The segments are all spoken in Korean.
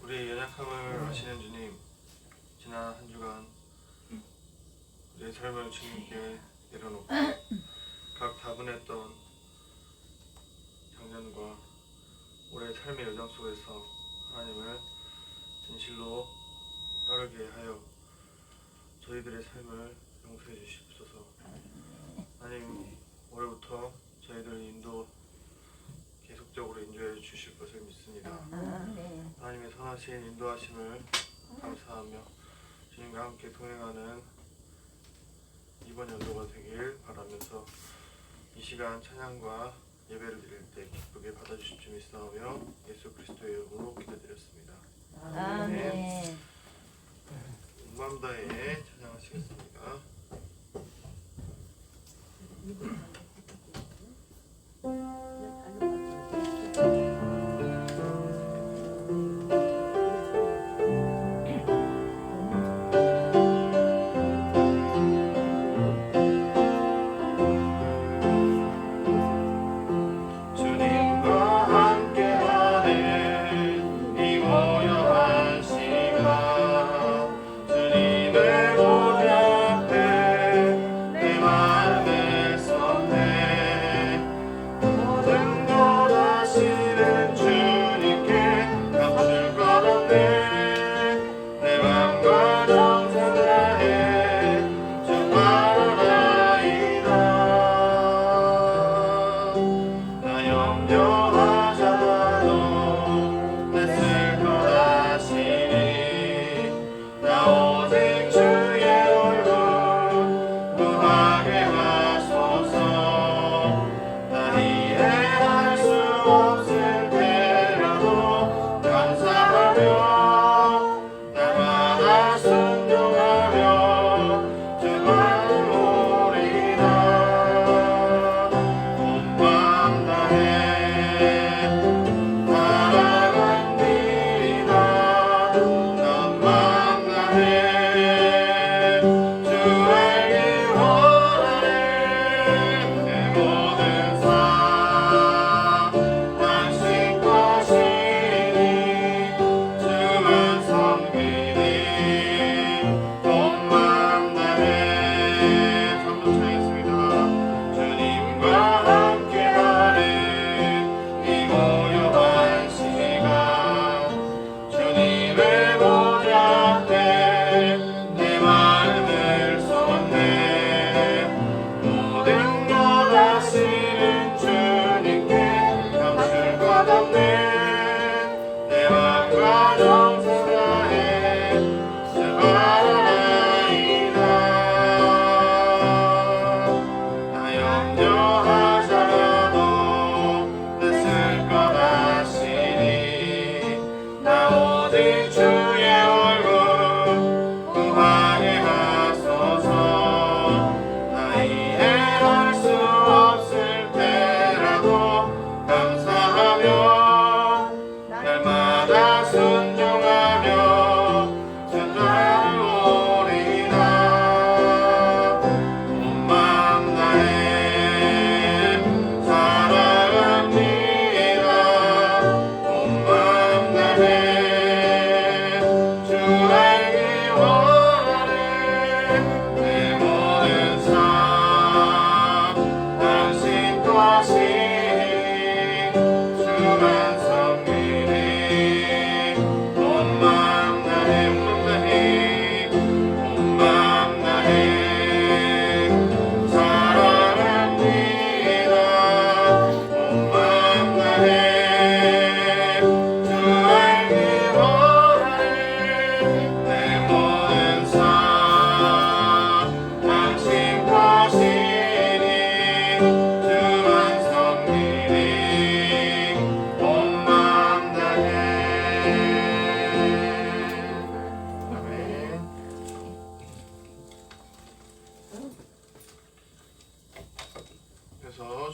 우리의 연약함을 아시는 주님, 지난 한 주간 우리의 삶을 주님께 내려놓고 각 다분했던 작년과 올해 삶의 여정 속에서 하나님을 진실로 따르게 하여 저희들의 삶을 용서해 주시옵소서. 하나님, 올해부터 저희들을 계속적으로 인도해 주실 것을 믿습니다. 하나님의 선하신 인도하심을 감사하며 주님과 함께 동행하는 이번 연도가 되길 바라면서 이 시간 찬양과 예배를 드릴 때 기쁘게 받아주실 줄 믿사오며 예수 그리스도의 이름으로 기도드렸습니다. 아멘. 온 마음 다해 찬양하시겠습니다.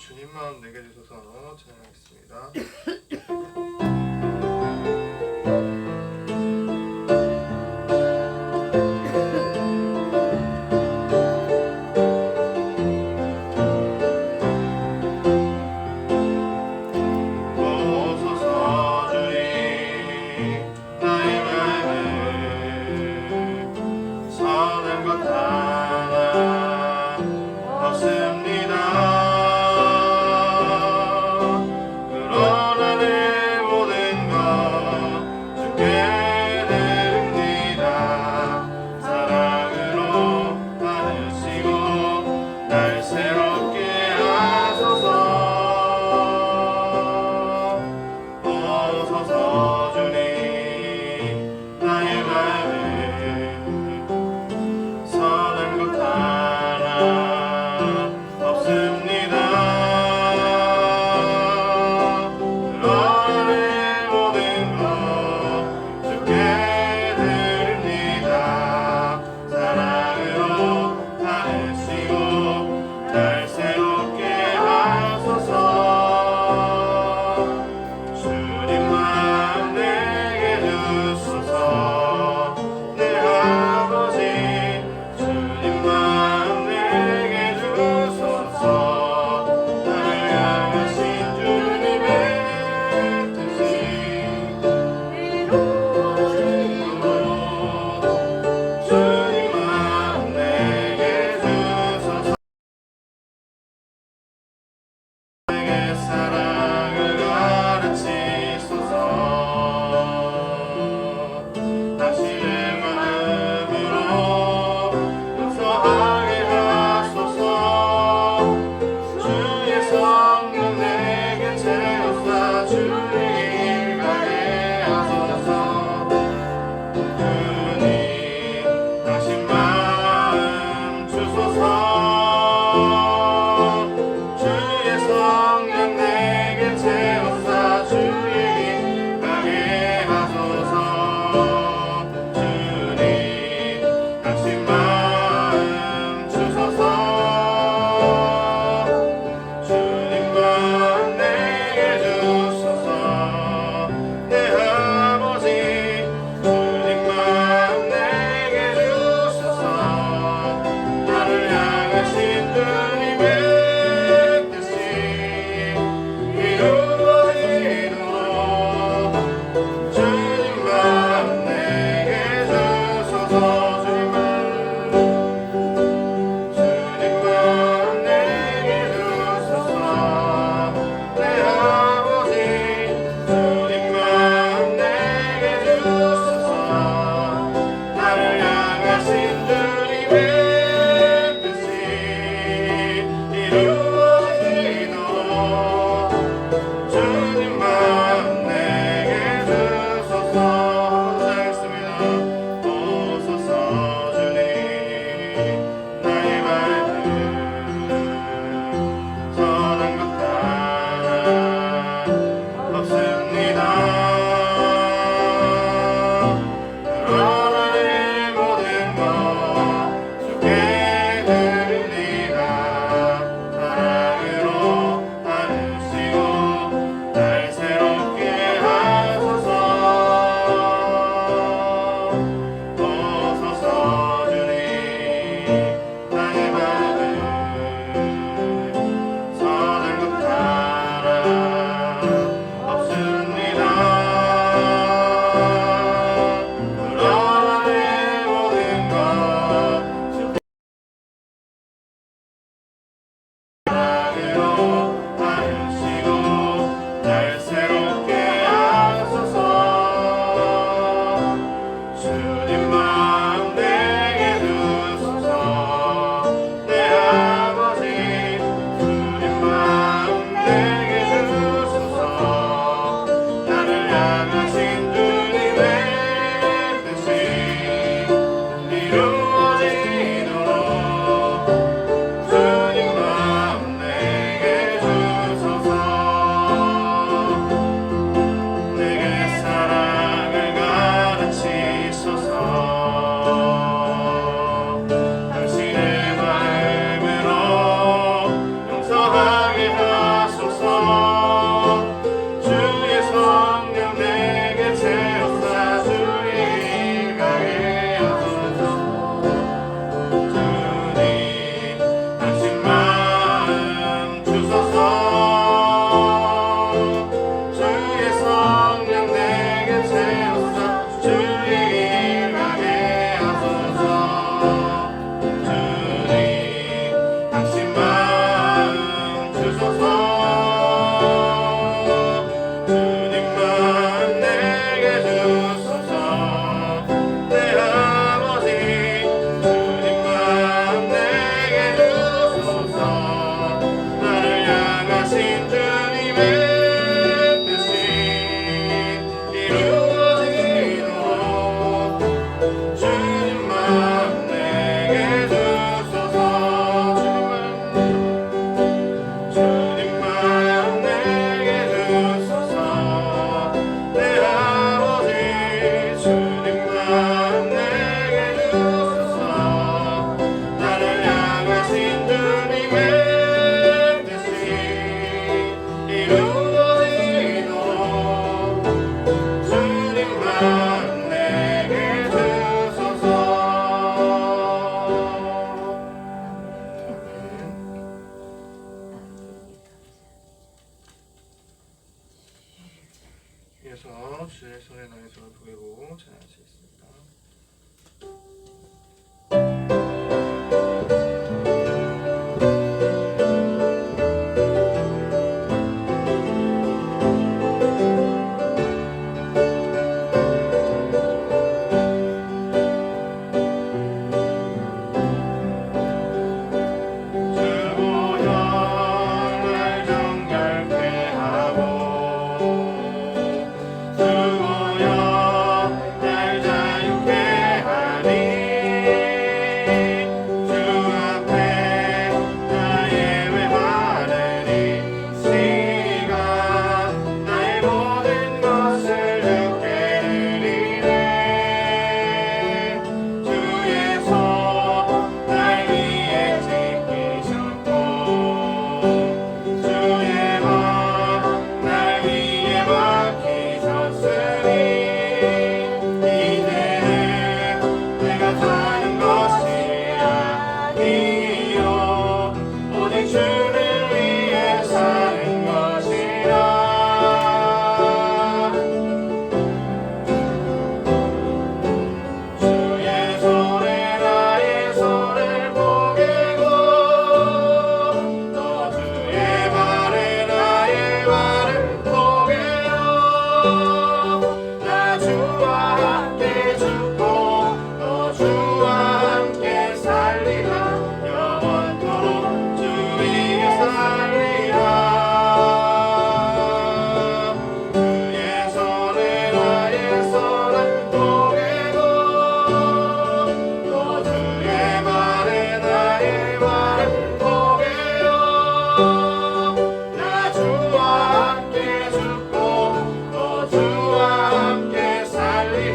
주님만 내게 주소서 찬양하겠습니다. 오소서 주님 나의 주님의 뜻이 이루어지도록 주님 마음 내게 주소서. 내게 사랑을 가르치소서. 당신의 마음으로 용서하게 하소서. 주의 성령 내게 채우사 주의 일 가게 하소서. 주님 당신 마음 주소서. 주의 성령 내게 채우사 주의 일 가게 하소서. 주님 당신 마음 주소서. 주님 마음 내게 주소서. 내 아버지 주님 마음 내게 주소서. 나를 향하신 주님의 뜻이 이루어지도록 주님 마음 내게 주소서. 주님 마음 내게 주소서. 내 아버지 주님 마음 내게 주소서. 나를 향하신 주님의 뜻이 이루어지도록 주님 마음 내게 주소서. 이어서 주의 손에 나의 손을 보이고 찬양하시겠습니다. 주보여 날 정결케 하고 주보여 날 자유케 하니 주 앞에 나 예배하는 이 시간 나의 모든 것을 주께 드리네. 주의 손 날 위에 지키셨고 주의 맘 날 위에 맡기셨으니 이제는 내가 사는 것이 아니요 오직 주를 위해 사는 것이라. 주의 손에 나의 손을 포개고 또 주의 발에 나의 발을 포개어 나 주와 함께 죽고 또 주와 함께 살리라. 영원토록 주 위에 살리라. 주의 손에 나의 손을 포개고 또 주의 발에 나의 발을 포개어 나 주와 함께 죽고 또 주와 함께 살리라.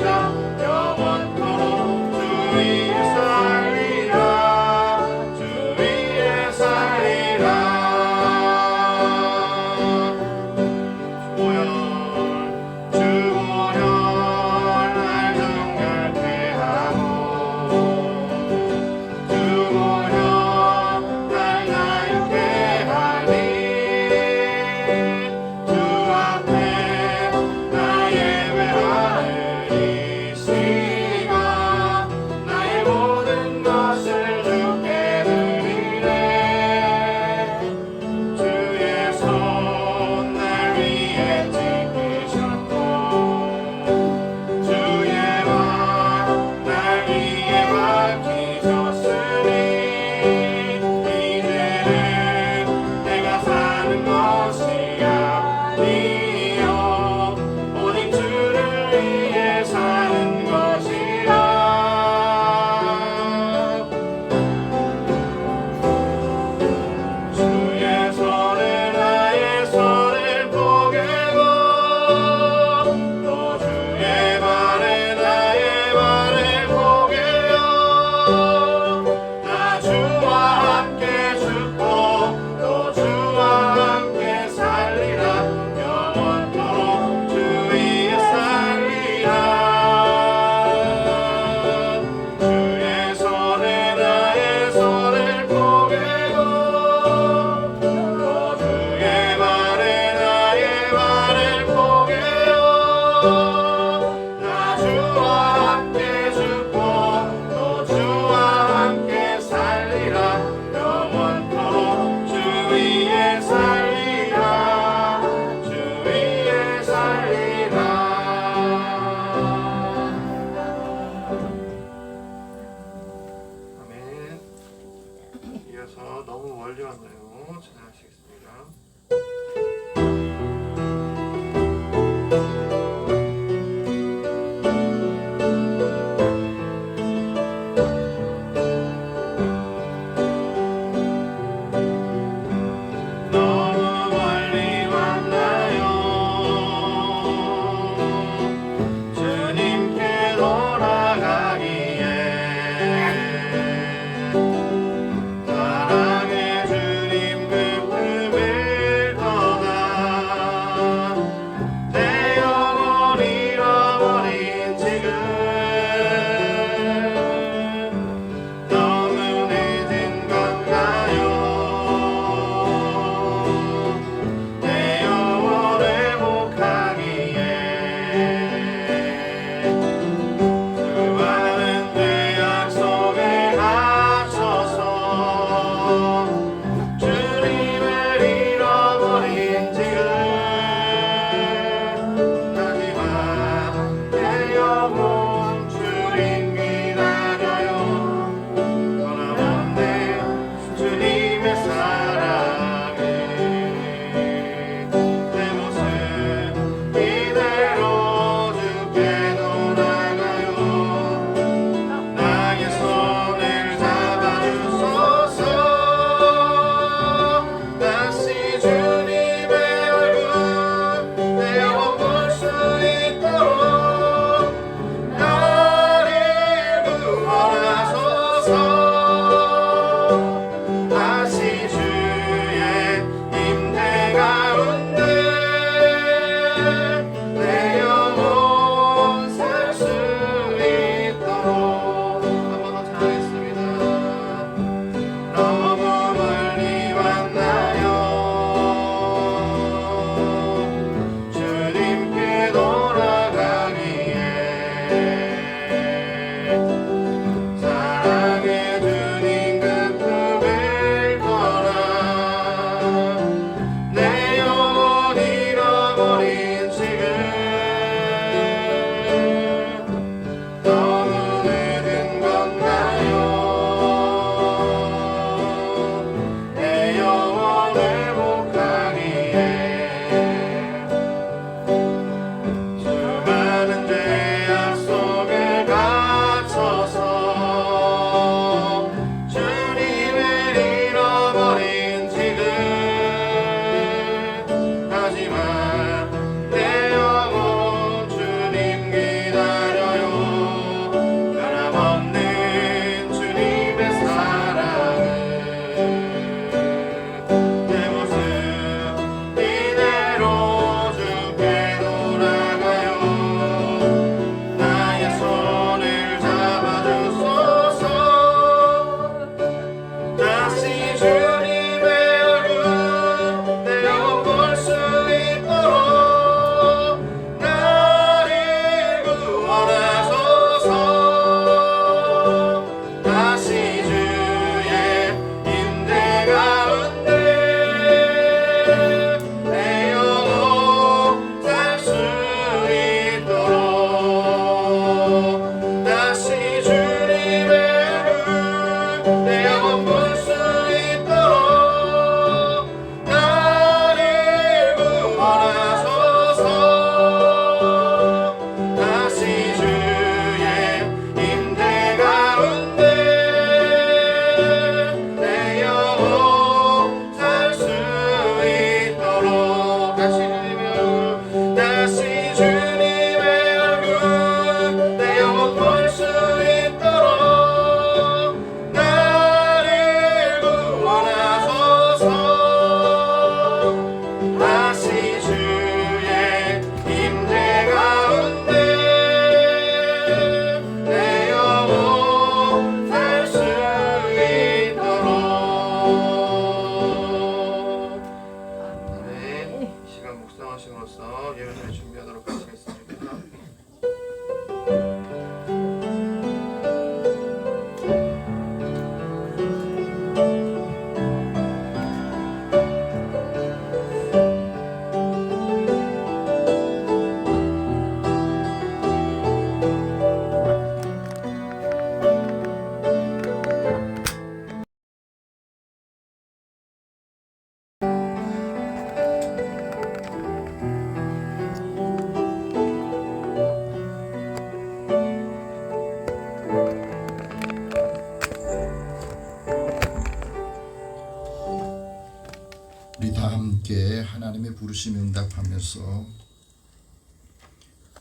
우리 다 함께 하나님의 부르심에 응답하면서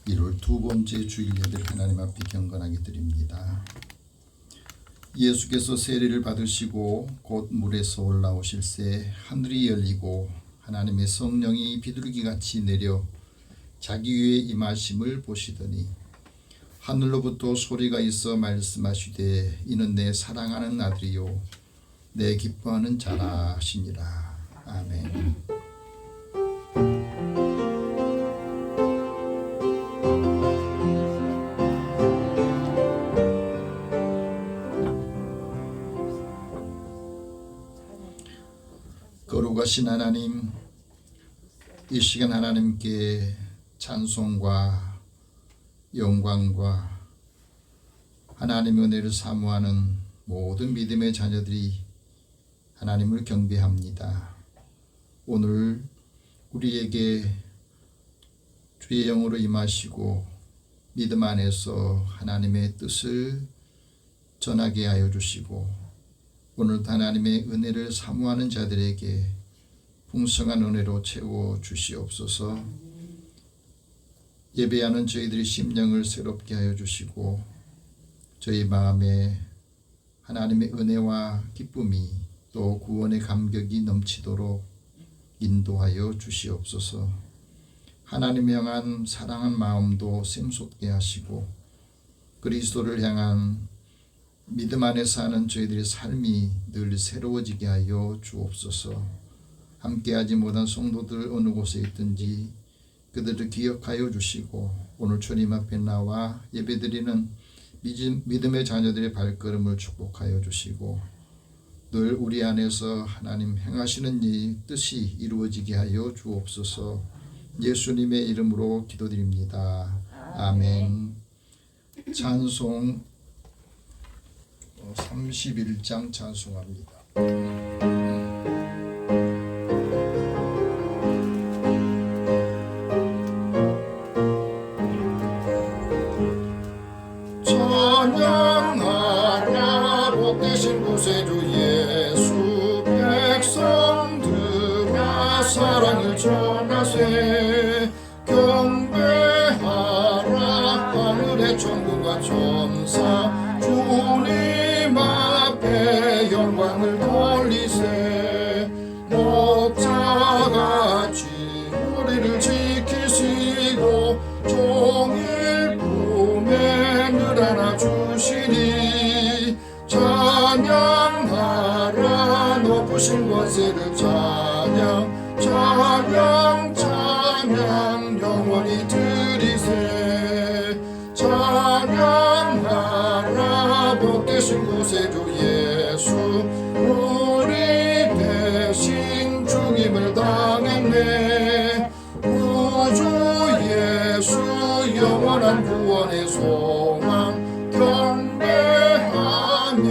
1월 두 번째 주일 예배를 하나님 앞에 경건하게 드립니다. 예수께서 세례를 받으시고 곧 물에서 올라오실 새 하늘이 열리고 하나님의 성령이 비둘기같이 내려 자기 위에 임하심을 보시더니 하늘로부터 소리가 있어 말씀하시되 이는 내 사랑하는 아들이요 내 기뻐하는 자라 하시니라. 아멘. 거룩하신 하나님, 이 시간 하나님께 찬송과 영광과 하나님의 은혜를 사모하는 모든 믿음의 자녀들이 하나님을 경배합니다. 오늘 우리에게 주의 영으로 임하시고 믿음 안에서 하나님의 뜻을 전하게 하여 주시고 오늘도 하나님의 은혜를 사모하는 자들에게 풍성한 은혜로 채워 주시옵소서. 예배하는 저희들의 심령을 새롭게 하여 주시고 저희 마음에 하나님의 은혜와 기쁨이 또 구원의 감격이 넘치도록 인도하여 주시옵소서. 하나님 향한 사랑한 마음도 샘솟게 하시고 그리스도를 향한 믿음 안에 사는 저희들의 삶이 늘 새로워지게 하여 주옵소서. 함께하지 못한 성도들 어느 곳에 있든지 그들을 기억하여 주시고 오늘 주님 앞에 나와 예배드리는 믿음의 자녀들의 발걸음을 축복하여 주시고 늘 우리 안에서 하나님 행하시는 이 뜻이 이루어지게 하여 주옵소서. 예수님의 이름으로 기도드립니다. 아멘. 찬송 31장 찬송합니다. 찬양하라 복되신 구세주 예수 백성들아 사랑을 전하세 경배하라 하늘의 천군과 천사 주님 앞에 영광을 돌리세 목자같이 우리를 지키시고 종일 품에 늘 안아주시니 찬양하라 높으신 권세를 찬양 찬양 찬양 영원히 드리세 찬양하라 복되신 구세주 예수 우리 대신 죽임을 당했네 구주 예수 영원한 구원의 소망 경배하며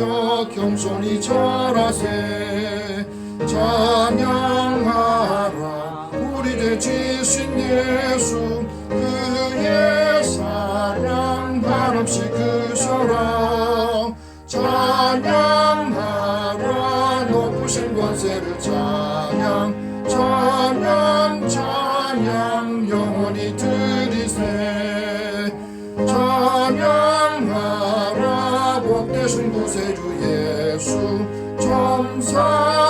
겸손히 절하세 찬양하라 우리 죄 지신 예수 그의 사랑 한없이 크셔라 찬양하라 높으신 권세를 찬양 찬양 찬양 영원히 드리세 찬양하라 복되신 구세주 예수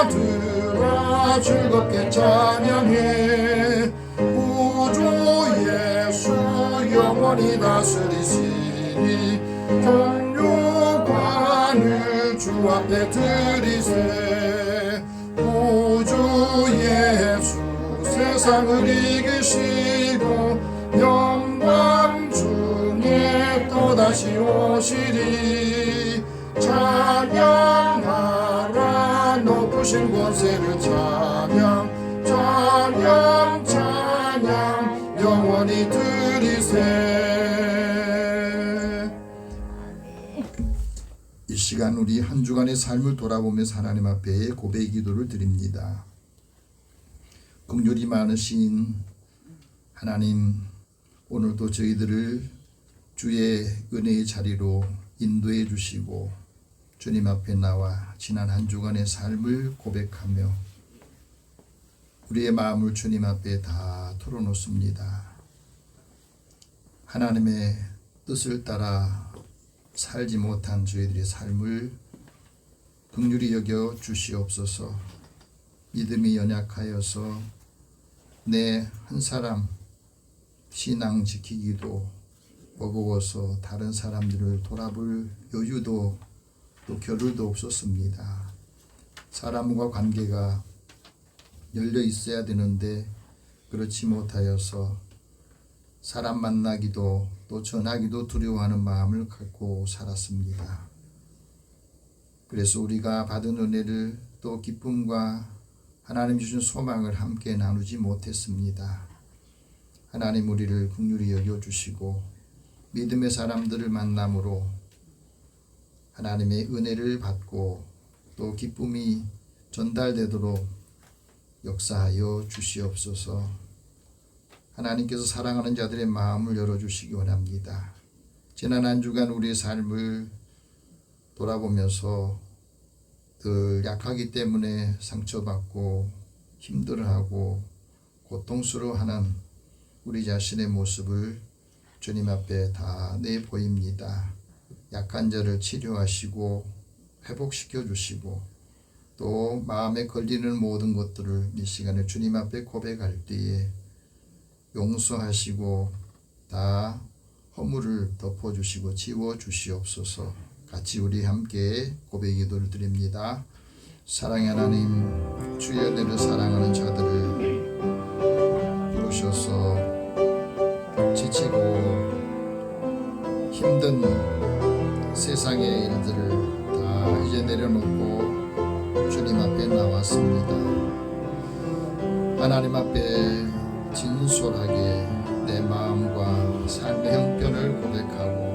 천사들아 즐겁게 찬양해 구주 예수 영원히 다스리시니 경륜관을 주 앞에 드리세 구주 예수 세상을 이기시고 영광 중에 또다시 오시리 찬양하라 높으신 권세를 찬양 찬양 찬양 영원히 드리세. 이 시간 우리 한 주간의 삶을 돌아보면서 하나님 앞에 고백의 기도를 드립니다. 긍휼이 많으신 하나님, 오늘도 저희들을 주의 은혜의 자리로 인도해 주시고 주님 앞에 나와 지난 한 주간의 삶을 고백하며 우리의 마음을 주님 앞에 다 털어놓습니다. 하나님의 뜻을 따라 살지 못한 저희들의 삶을 긍휼히 여겨 주시옵소서. 믿음이 연약하여서 내 한 사람 신앙 지키기도 버거워서 다른 사람들을 돌아볼 여유도 또 겨를도 없었습니다. 사람과 관계가 열려 있어야 되는데 그렇지 못하여서 사람 만나기도 또 전하기도 두려워하는 마음을 갖고 살았습니다. 그래서 우리가 받은 은혜를 또 기쁨과 하나님 주신 소망을 함께 나누지 못했습니다. 하나님 우리를 긍휼히 여겨주시고 믿음의 사람들을 만남으로 하나님의 은혜를 받고 또 기쁨이 전달되도록 역사하여 주시옵소서. 하나님께서 사랑하는 자들의 마음을 열어주시기 원합니다. 지난 한 주간 우리의 삶을 돌아보면서 늘 약하기 때문에 상처받고 힘들어하고 고통스러워하는 우리 자신의 모습을 주님 앞에 다 내보입니다. 약한 자를 치료하시고 회복시켜 주시고 또 마음에 걸리는 모든 것들을 이 시간에 주님 앞에 고백할 때에 용서하시고 다 허물을 덮어주시고 지워주시옵소서. 같이 우리 함께 고백 기도를 드립니다. 사랑의 하나님, 주의 은혜를 사랑하는 자들을 부르셔서 지치고 힘든 세상의 일들을 다 이제 내려놓고 주님 앞에 나왔습니다. 하나님 앞에 진솔하게 내 마음과 삶의 형편을 고백하고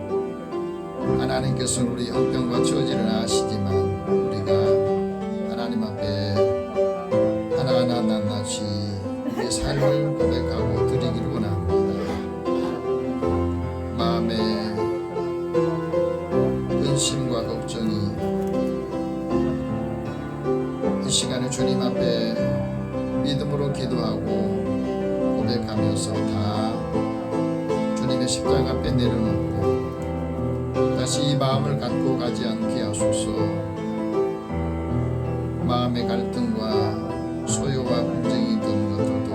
하나님께서는 우리 형편과 처지를 아시지만 우리가 하나님 앞에 하나하나 낱낱이 우리의 삶을 고백하고 드리기를 원합니다. 마음의 근심과 걱정이 이 시간에 주님 앞에 믿음으로 기도하고 고백하면서 다 주님의 십자가 앞에 내려놓고 다시 이 마음을 갖고 가지 않게 하소서. 마음의 갈등과 소요와 분쟁이 있던 것들도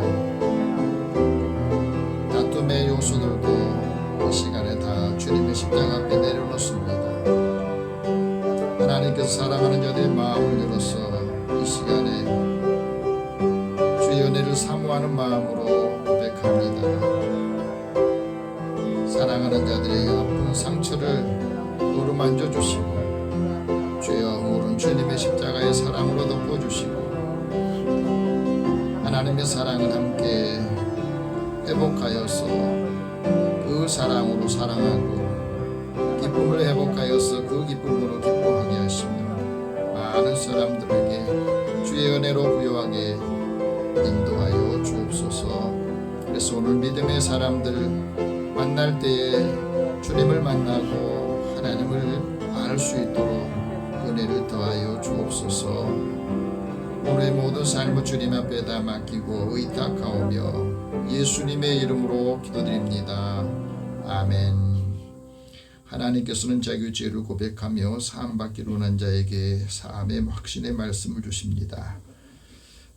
다툼의 요소들도 이 시간에 다 주님의 십자가 앞에 내려놓습니다. 하나님께서 사랑하는 자들의 마음을 열어서 이 시간에 주의 은혜를 사모하는 마음으로 고백합니다. 사랑하는 자들의 아픈 상처를 어루만져 주시고 죄와 허물은 주님의 십자가의 사랑으로 덮어주시고 하나님의 사랑을 함께 회복하여서 그 사랑으로 사랑하고 기쁨을 회복하여서 그 기쁨으로 기뻐하게 하시며 많은 사람들에게 주의 은혜로 부요하게 인도하여 주옵소서. 그래서 오늘 믿음의 사람들 만날 때에 주님을 만나고 하나님을 알 수 있도록 은혜를 더하여 주옵소서. 오늘의 모든 삶을 주님 앞에 다 맡기고 의탁하오며 예수님의 이름으로 기도드립니다. 아멘. 하나님께서는 자기 죄를 고백하며 사함받기로 원한 자에게 사함의 확신의 말씀을 주십니다.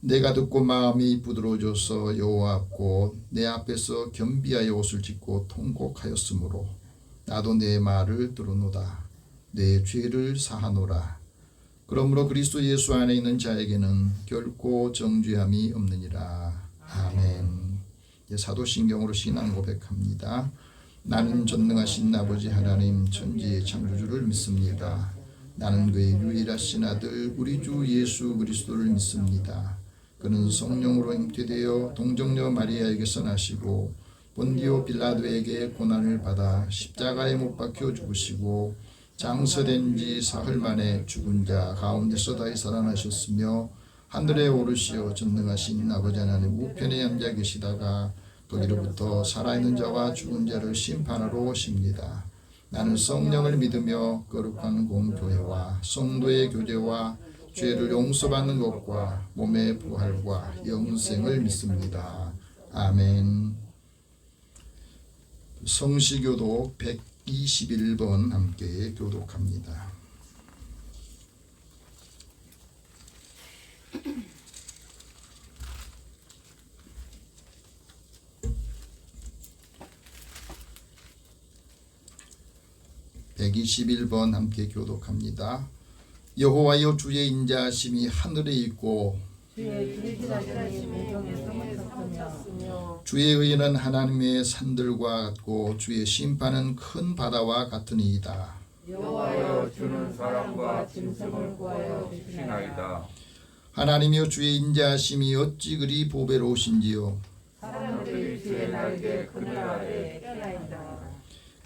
내가 듣고 마음이 부드러워져서 여호와 앞고 내 앞에서 겸비하여 옷을 찢고 통곡하였으므로 나도 내 말을 들으노다. 내 죄를 사하노라. 그러므로 그리스도 예수 안에 있는 자에게는 결코 정죄함이 없느니라. 아멘. 사도신경으로 신앙 고백합니다. 나는 전능하신 아버지 하나님 천지의 창조주를 믿습니다. 나는 그의 유일하신 아들 우리 주 예수 그리스도를 믿습니다. 그는 성령으로 잉태되어 동정녀 마리아에게서 나시고 본디오 빌라도에게 고난을 받아 십자가에 못 박혀 죽으시고 장서된 지 사흘 만에 죽은 자 가운데서 다시 살아나셨으며 하늘에 오르시어 전능하신 아버지 하나님 우편에 앉아 계시다가 거기로부터 살아있는 자와 죽은 자를 심판하러 오십니다. 나는 성령을 믿으며 거룩한 공교회와 성도의 교제와 죄를 용서받는 것과 몸의 부활과 영생을 믿습니다. 아멘. 성시교독 121번 함께 교독합니다. 121번 함께 교독합니다. 여호와여 주의 인자하심이 하늘에 있고 주의 의는 하나님의 산들과 같고 주의 심판은 큰 바다와 같으니이다. 여호와여 주는 사람과 짐승을 구하여 주시나이다. 하나님이여 주의 인자하심이 어찌 그리 보배로우신지요. 사람들이 주의 날개 그늘 아래 껴나이다.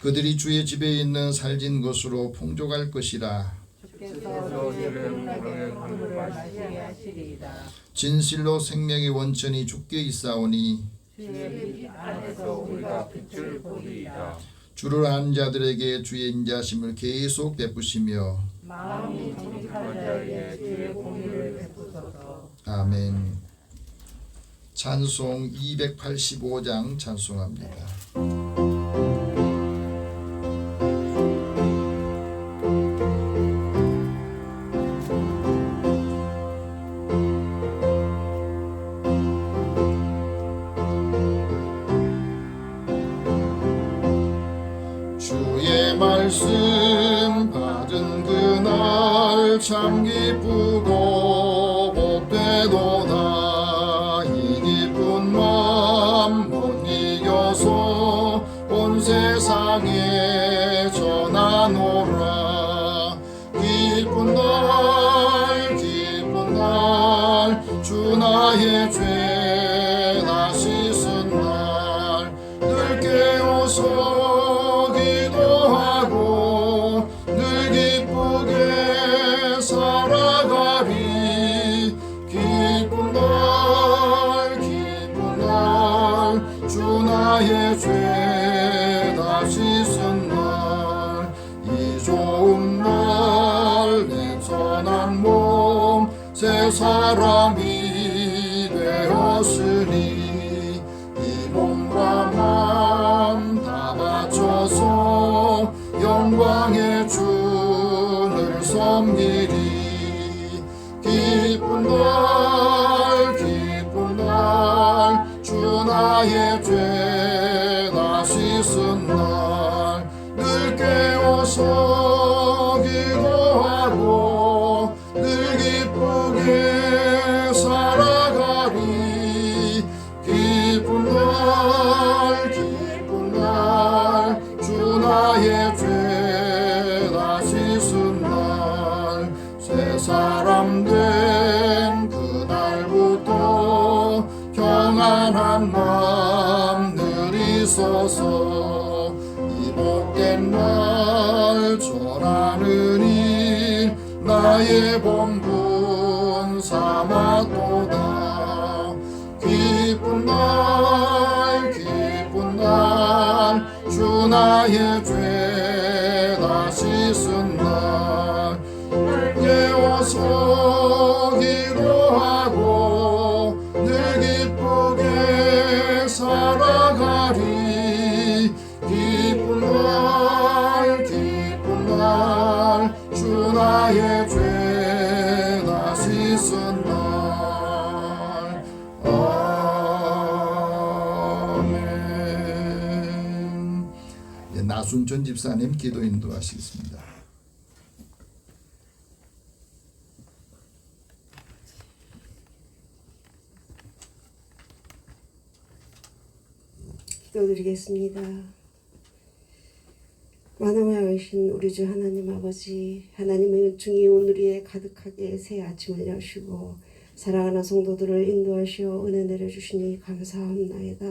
그들이 주의 집에 있는 살진 것으로 풍족할 것이라. 주께서 주의 풍랑의 강물을 마시게 하시리이다. 진실로 생명의 원천이 주께 있사오니 주의 빛 안에서 우리가 빛을 보리이다. 주를 아는 자들에게 주의 인자하심을 계속 베푸시며 마음이 정직한 자에게 주의 공의를 베푸소서. 아멘. 찬송 285장 찬송합니다. 주의 말씀 받은 그날 참 기쁘고 복되도다. 이 기쁜 마음 못 이겨서 온 세상에 전하노라. 기쁜 날 기쁜 날 주 나의 죄 다 씻은 날 늘 깨어서 기도하고 늘 기쁘게 살아가리. 기쁜 날 주 나의 죄 다 씻은 날 이 좋은 날 내 선한 몸 새 사람이 되었으니 이 몸과 마음 다 바쳐서 영광의 주를 섬기리. 기쁜 날 주 나의 죄 다 씻은 날 늘 깨어서 기도하고 늘 기쁘게 살아가리. 기쁜 날 주 나의 죄 다 씻은 날 새 사람 된 그날부터 평안한 마음 늘 있어서 이 복된 날 전하는 일 나의 본분 삼았도다. 기쁜 날 주 나의 죄 다 씻은 날 깨워서 기도하고 늘 기쁘게 살아가리. 기쁜 날 주 나의 죄 다 씻은 날 아멘. 나순천 집사님 기도 인도하시겠습니다. 기도드리겠습니다. 만왕의 우리 주 하나님 아버지, 하나님의 은총이 오늘 위에 가득하게 새 아침을 여시고 사랑하는 성도들을 인도하시어 은혜 내려주시니 감사합나이다.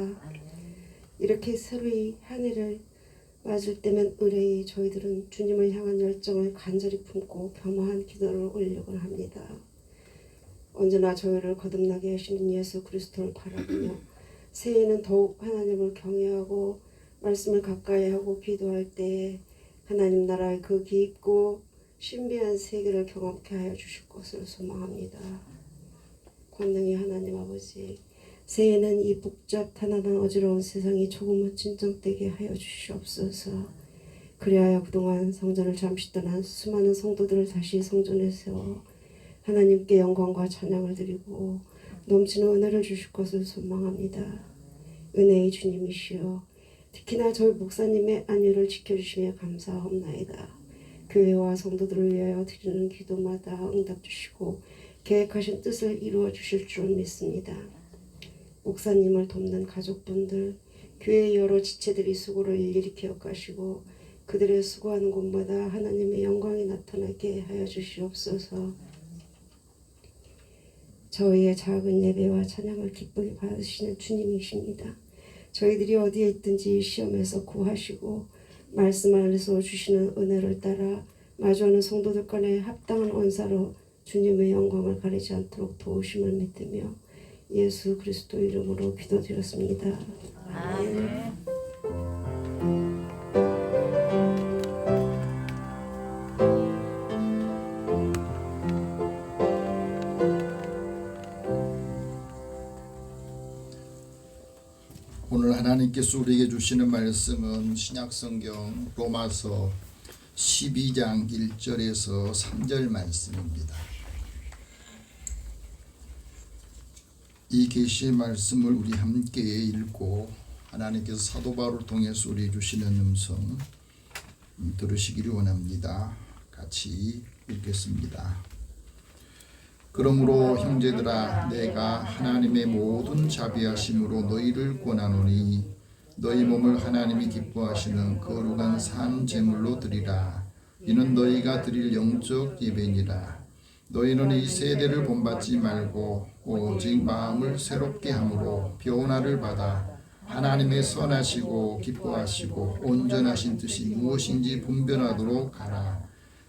이렇게 새로이 한 해를 맞을 때면 의뢰이 저희들은 주님을 향한 열정을 간절히 품고 겸허한 기도를 올리곤 합니다. 언제나 저희를 거듭나게 하시는 예수 그리스도를 바라보며 새해에는 더욱 하나님을 경외하고 말씀을 가까이 하고 기도할 때에 하나님 나라의 그 깊고 신비한 세계를 경험케 하여 주실 것을 소망합니다. 권능의 하나님 아버지, 새해에는 이 복잡탄한한 어지러운 세상이 조금은 진정되게 하여 주시옵소서. 그리하여 그동안 성전을 잠시 떠난 수많은 성도들을 다시 성전에 세워 하나님께 영광과 찬양을 드리고 넘치는 은혜를 주실 것을 소망합니다. 은혜의 주님이시여 특히나 저희 목사님의 안위를 지켜주시며 감사합나이다. 교회와 성도들을 위하여 드리는 기도마다 응답 주시고 계획하신 뜻을 이루어 주실 줄 믿습니다. 목사님을 돕는 가족분들, 교회 여러 지체들이 수고를 일일이 기억하시고 그들의 수고하는 곳마다 하나님의 영광이 나타나게 하여 주시옵소서. 저희의 작은 예배와 찬양을 기쁘게 받으시는 주님이십니다. 저희들이 어디에 있든지 시험에서 구하시고 말씀 안에서 주시는 은혜를 따라 마주하는 성도들 간에 합당한 언사로 주님의 영광을 가리지 않도록 도우심을 믿으며 예수 그리스도 이름으로 기도드렸습니다. 아멘. 오늘 하나님께서 우리에게 주시는 말씀은 신약성경 로마서 12장 1절에서 3절 말씀입니다. 이 계시의 말씀을 우리 함께 읽고 하나님께서 사도 바울을 통해서 우리에게 주시는 음성 들으시기를 원합니다. 같이 읽겠습니다. 그러므로 형제들아 내가 하나님의 모든 자비하심으로 너희를 권하노니 너희 몸을 하나님이 기뻐하시는 거룩한 산 제물로 드리라. 이는 너희가 드릴 영적 예배니라. 너희는 이 세대를 본받지 말고 오직 마음을 새롭게 함으로 변화를 받아 하나님의 선하시고 기뻐하시고 온전하신 뜻이 무엇인지 분별하도록 하라.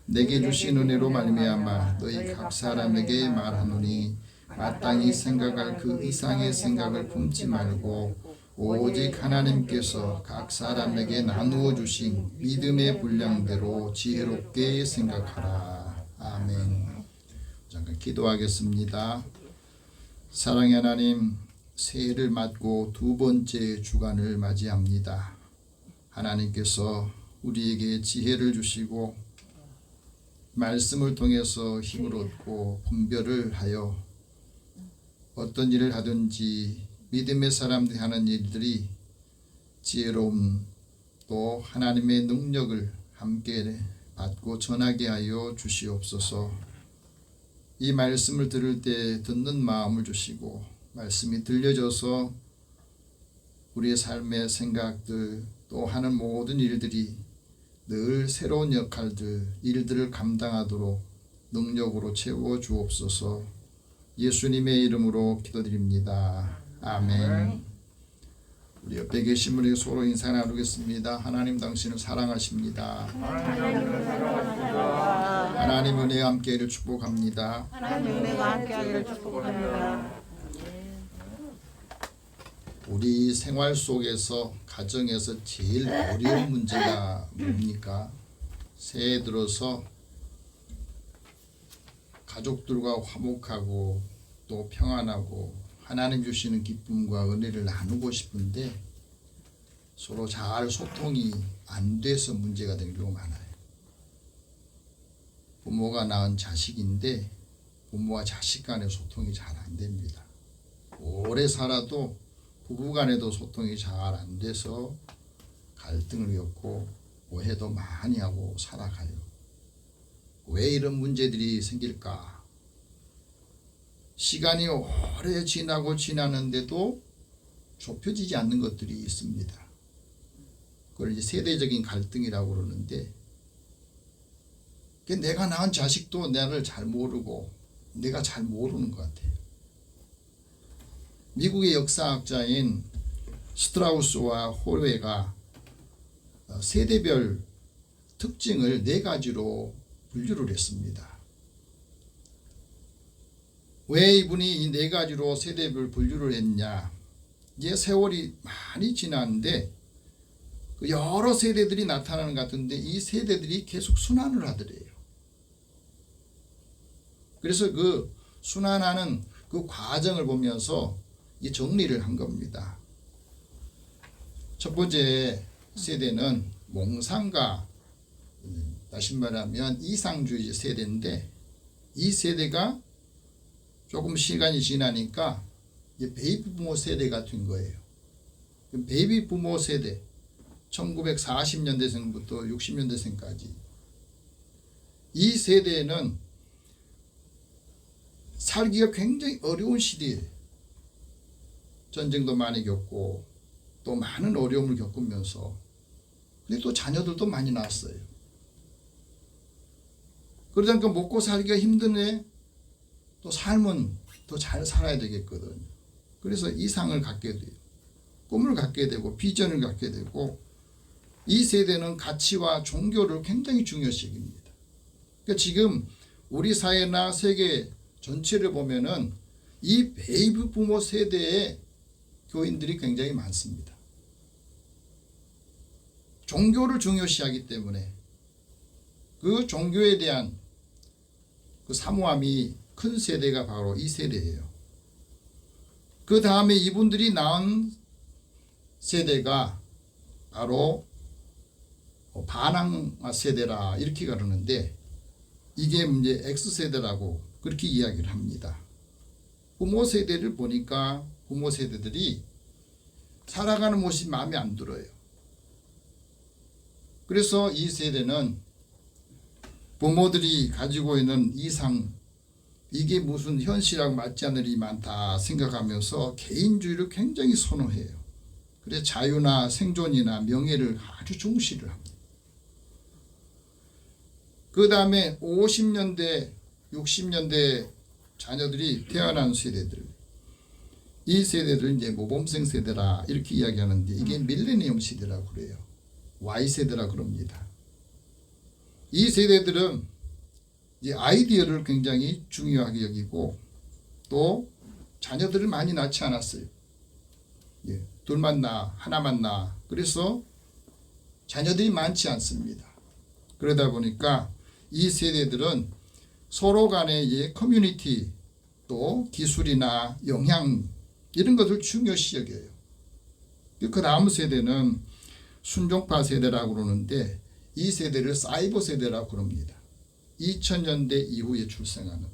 내게 주신 은혜로 말미암아 너희 각 사람에게 말하노니 마땅히 생각할 그 이상의 생각을 품지 말고 오직 하나님께서 각 사람에게 나누어 주신 믿음의 분량대로 지혜롭게 생각하라. 아멘. 잠깐 기도하겠습니다. 사랑의 하나님, 새해를 맞고 두 번째 주간을 맞이합니다. 하나님께서 우리에게 지혜를 주시고 말씀을 통해서 힘을 얻고 분별을 하여 어떤 일을 하든지 믿음의 사람들이 하는 일들이 지혜로움 또 하나님의 능력을 함께 받고 전하게 하여 주시옵소서. 이 말씀을 들을 때 듣는 마음을 주시고 말씀이 들려져서 우리의 삶의 생각들 또 하는 모든 일들이 늘 새로운 역할들, 일들을 감당하도록 능력으로 채워 주옵소서. 예수님의 이름으로 기도드립니다. 아멘. 우리 옆에 계신 분에게 서로 인사 나누겠습니다. 하나님 당신을 사랑하십니다. 하나님 은혜와 함께하기를 축복합니다. 하나님 은혜가 함께하기를 축복합니다. 우리 생활 속에서 가정에서 제일 어려운 문제가 뭡니까? 새해 들어서 가족들과 화목하고 또 평안하고 하나님 주시는 기쁨과 은혜를 나누고 싶은데 서로 잘 소통이 안 돼서 문제가 되는 경우가 많아요. 부모가 낳은 자식인데 부모와 자식 간의 소통이 잘 안 됩니다. 오래 살아도 부부간에도 소통이 잘 안 돼서 갈등을 겪고 오해도 많이 하고 살아가요. 왜 이런 문제들이 생길까? 시간이 오래 지나는데도 좁혀지지 않는 것들이 있습니다. 그걸 이제 세대적인 갈등이라고 그러는데 내가 낳은 자식도 나를 잘 모르고 내가 잘 모르는 것 같아요. 미국의 역사학자인 스트라우스와 호레가 세대별 특징을 4가지로 분류를 했습니다. 왜 이분이 이 4가지로 세대별 분류를 했냐? 이제 세월이 많이 지났는데 여러 세대들이 나타나는 것 같은데 이 세대들이 계속 순환을 하더래요. 그래서 그 순환하는 그 과정을 보면서 이 정리를 한 겁니다. 첫 번째 세대는 몽상가, 다시 말하면 이상주의 세대인데 이 세대가 조금 시간이 지나니까 이제 베이비 부모 세대가 된 거예요. 베이비 부모 세대, 1940년대생부터 60년대생까지 이 세대에는 살기가 굉장히 어려운 시대에 전쟁도 많이 겪고 또 많은 어려움을 겪으면서 근데 또 자녀들도 많이 낳았어요. 그러다 보니까 먹고 살기가 힘드네. 또 삶은 더 잘 살아야 되겠거든요. 그래서 이상을 갖게 돼요. 꿈을 갖게 되고 비전을 갖게 되고 이 세대는 가치와 종교를 굉장히 중요시 여깁니다. 그러니까 지금 우리 사회나 세계 전체를 보면은 이 베이비 부모 세대의 교인들이 굉장히 많습니다. 종교를 중요시하기 때문에 그 종교에 대한 그 사모함이 큰 세대가 바로 이 세대예요. 그 다음에 이분들이 낳은 세대가 바로 반항 세대라 이렇게 가르는데 이게 이제 X세대라고 그렇게 이야기를 합니다. 부모 세대를 보니까 부모 세대들이 살아가는 모습이 마음에 안 들어요. 그래서 이 세대는 부모들이 가지고 있는 이상 이게 무슨 현실하고 맞지 않는 일이 많다 생각하면서 개인주의를 굉장히 선호해요. 그래서 자유나 생존이나 명예를 아주 중시를 합니다. 그 다음에 50년대 60년대 자녀들이 태어난 세대들 이 세대를 이제 모범생 세대라 이렇게 이야기하는데 이게 밀레니엄 세대라고 그래요. Y세대라 그럽니다. 이 세대들은 이제 아이디어를 굉장히 중요하게 여기고 또 자녀들을 많이 낳지 않았어요. 예, 둘만 낳아 하나만 낳아 그래서 자녀들이 많지 않습니다. 그러다 보니까 이 세대들은 서로 간의 이제 커뮤니티 또 기술이나 영향 이런 것을 중요시 여겨요. 그 다음 세대는 순종파 세대라고 그러는데 이 세대를 사이버 세대라고 그럽니다. 2000년대 이후에 출생하는.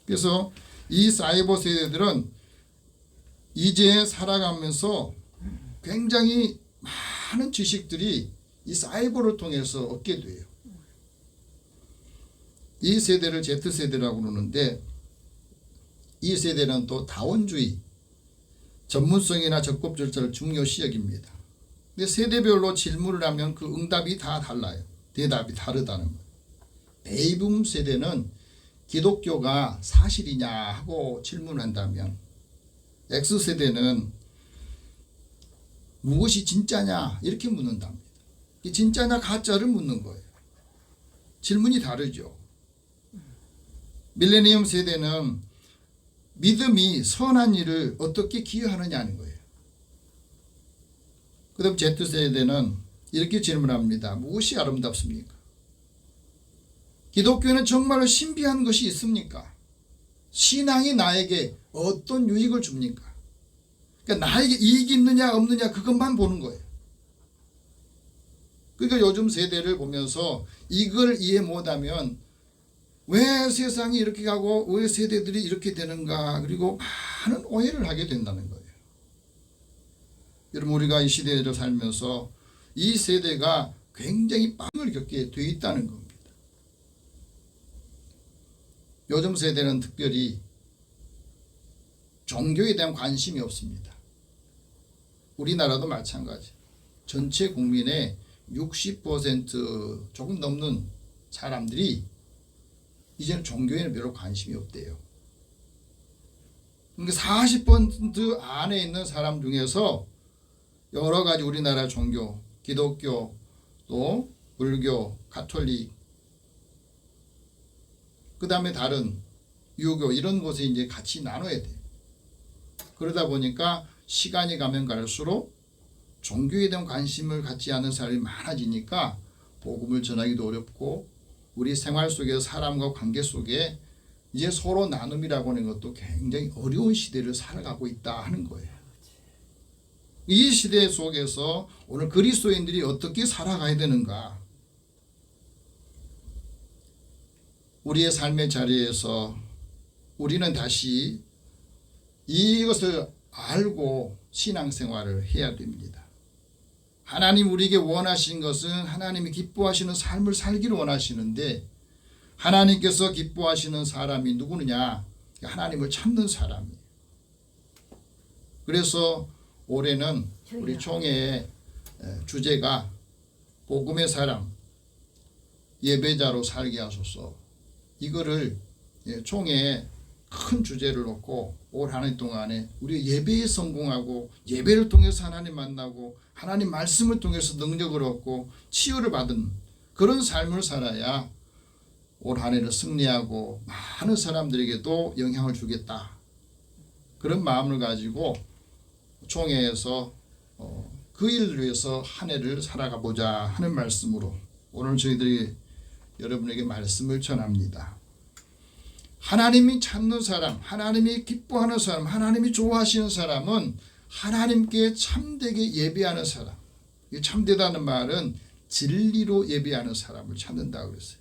그래서 이 사이버 세대들은 이제 살아가면서 굉장히 많은 지식들이 이 사이버를 통해서 얻게 돼요. 이 세대를 Z세대라고 그러는데 이 세대는 또 다원주의, 전문성이나 적법 절차를 중요시 여깁니다. 근데 세대별로 질문을 하면 그 응답이 다 달라요. 대답이 다르다는 거예요. 베이붐 세대는 기독교가 사실이냐 하고 질문한다면 X세대는 무엇이 진짜냐 이렇게 묻는답니다. 진짜냐 가짜를 묻는 거예요. 질문이 다르죠. 밀레니엄 세대는 믿음이 선한 일을 어떻게 기여하느냐는 거예요. 그 다음 Z세대는 이렇게 질문합니다. 무엇이 아름답습니까? 기독교에는 정말로 신비한 것이 있습니까? 신앙이 나에게 어떤 유익을 줍니까? 그러니까 나에게 이익이 있느냐 없느냐 그것만 보는 거예요. 그러니까 요즘 세대를 보면서 이걸 이해 못하면 왜 세상이 이렇게 가고 왜 세대들이 이렇게 되는가 그리고 많은 오해를 하게 된다는 거예요. 여러분 우리가 이 시대를 살면서 이 세대가 굉장히 빵을 겪게 돼 있다는 겁니다. 요즘 세대는 특별히 종교에 대한 관심이 없습니다. 우리나라도 마찬가지. 전체 국민의 60% 조금 넘는 사람들이 이제는 종교에는 별로 관심이 없대요. 그러니까 40% 안에 있는 사람 중에서 여러 가지 우리나라 종교, 기독교, 또 불교, 가톨릭, 그 다음에 다른 유교 이런 곳에 이제 같이 나눠야 돼요. 그러다 보니까 시간이 가면 갈수록 종교에 대한 관심을 갖지 않는 사람이 많아지니까 복음을 전하기도 어렵고 우리 생활 속에서 사람과 관계 속에 이제 서로 나눔이라고 하는 것도 굉장히 어려운 시대를 살아가고 있다 하는 거예요. 이 시대 속에서 오늘 그리스도인들이 어떻게 살아가야 되는가? 우리의 삶의 자리에서 우리는 다시 이것을 알고 신앙생활을 해야 됩니다. 하나님 우리에게 원하신 것은 하나님이 기뻐하시는 삶을 살기를 원하시는데 하나님께서 기뻐하시는 사람이 누구느냐? 하나님을 찾는 사람이에요. 그래서 올해는 우리 총회의 주제가 복음의 사람, 예배자로 살게 하소서. 이거를 총회에 큰 주제를 놓고 올 한 해 동안에 우리 예배에 성공하고 예배를 통해서 하나님 만나고 하나님 말씀을 통해서 능력을 얻고 치유를 받은 그런 삶을 살아야 올 한 해를 승리하고 많은 사람들에게도 영향을 주겠다. 그런 마음을 가지고 총회에서 그 일을 위해서 한 해를 살아가 보자 하는 말씀으로 오늘 저희들이 여러분에게 말씀을 전합니다. 하나님이 찾는 사람, 하나님이 기뻐하는 사람, 하나님이 좋아하시는 사람은 하나님께 참되게 예배하는 사람. 참되다는 말은 진리로 예배하는 사람을 찾는다고 그랬어요.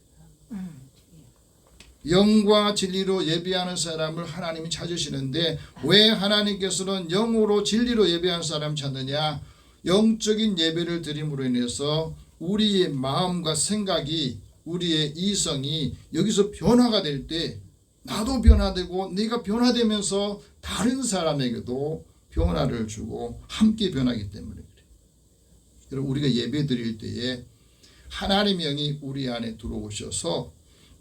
영과 진리로 예배하는 사람을 하나님이 찾으시는데 왜 하나님께서는 영으로 진리로 예배하는 사람 찾느냐? 영적인 예배를 드림으로 인해서 우리의 마음과 생각이 우리의 이성이 여기서 변화가 될 때 나도 변화되고 네가 변화되면서 다른 사람에게도 변화를 주고 함께 변하기 때문에 그래요. 여러분 우리가 예배 드릴 때에 하나님의 영이 우리 안에 들어오셔서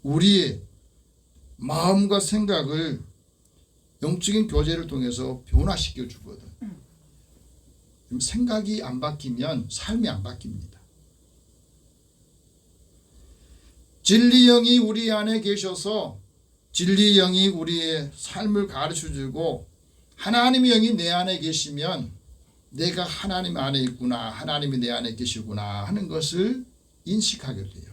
우리의 마음과 생각을 영적인 교제를 통해서 변화시켜 주거든. 생각이 안 바뀌면 삶이 안 바뀝니다. 진리 영이 우리 안에 계셔서 진리 영이 우리의 삶을 가르쳐주고 하나님의 영이 내 안에 계시면 내가 하나님 안에 있구나, 하나님이 내 안에 계시구나 하는 것을 인식하게 돼요.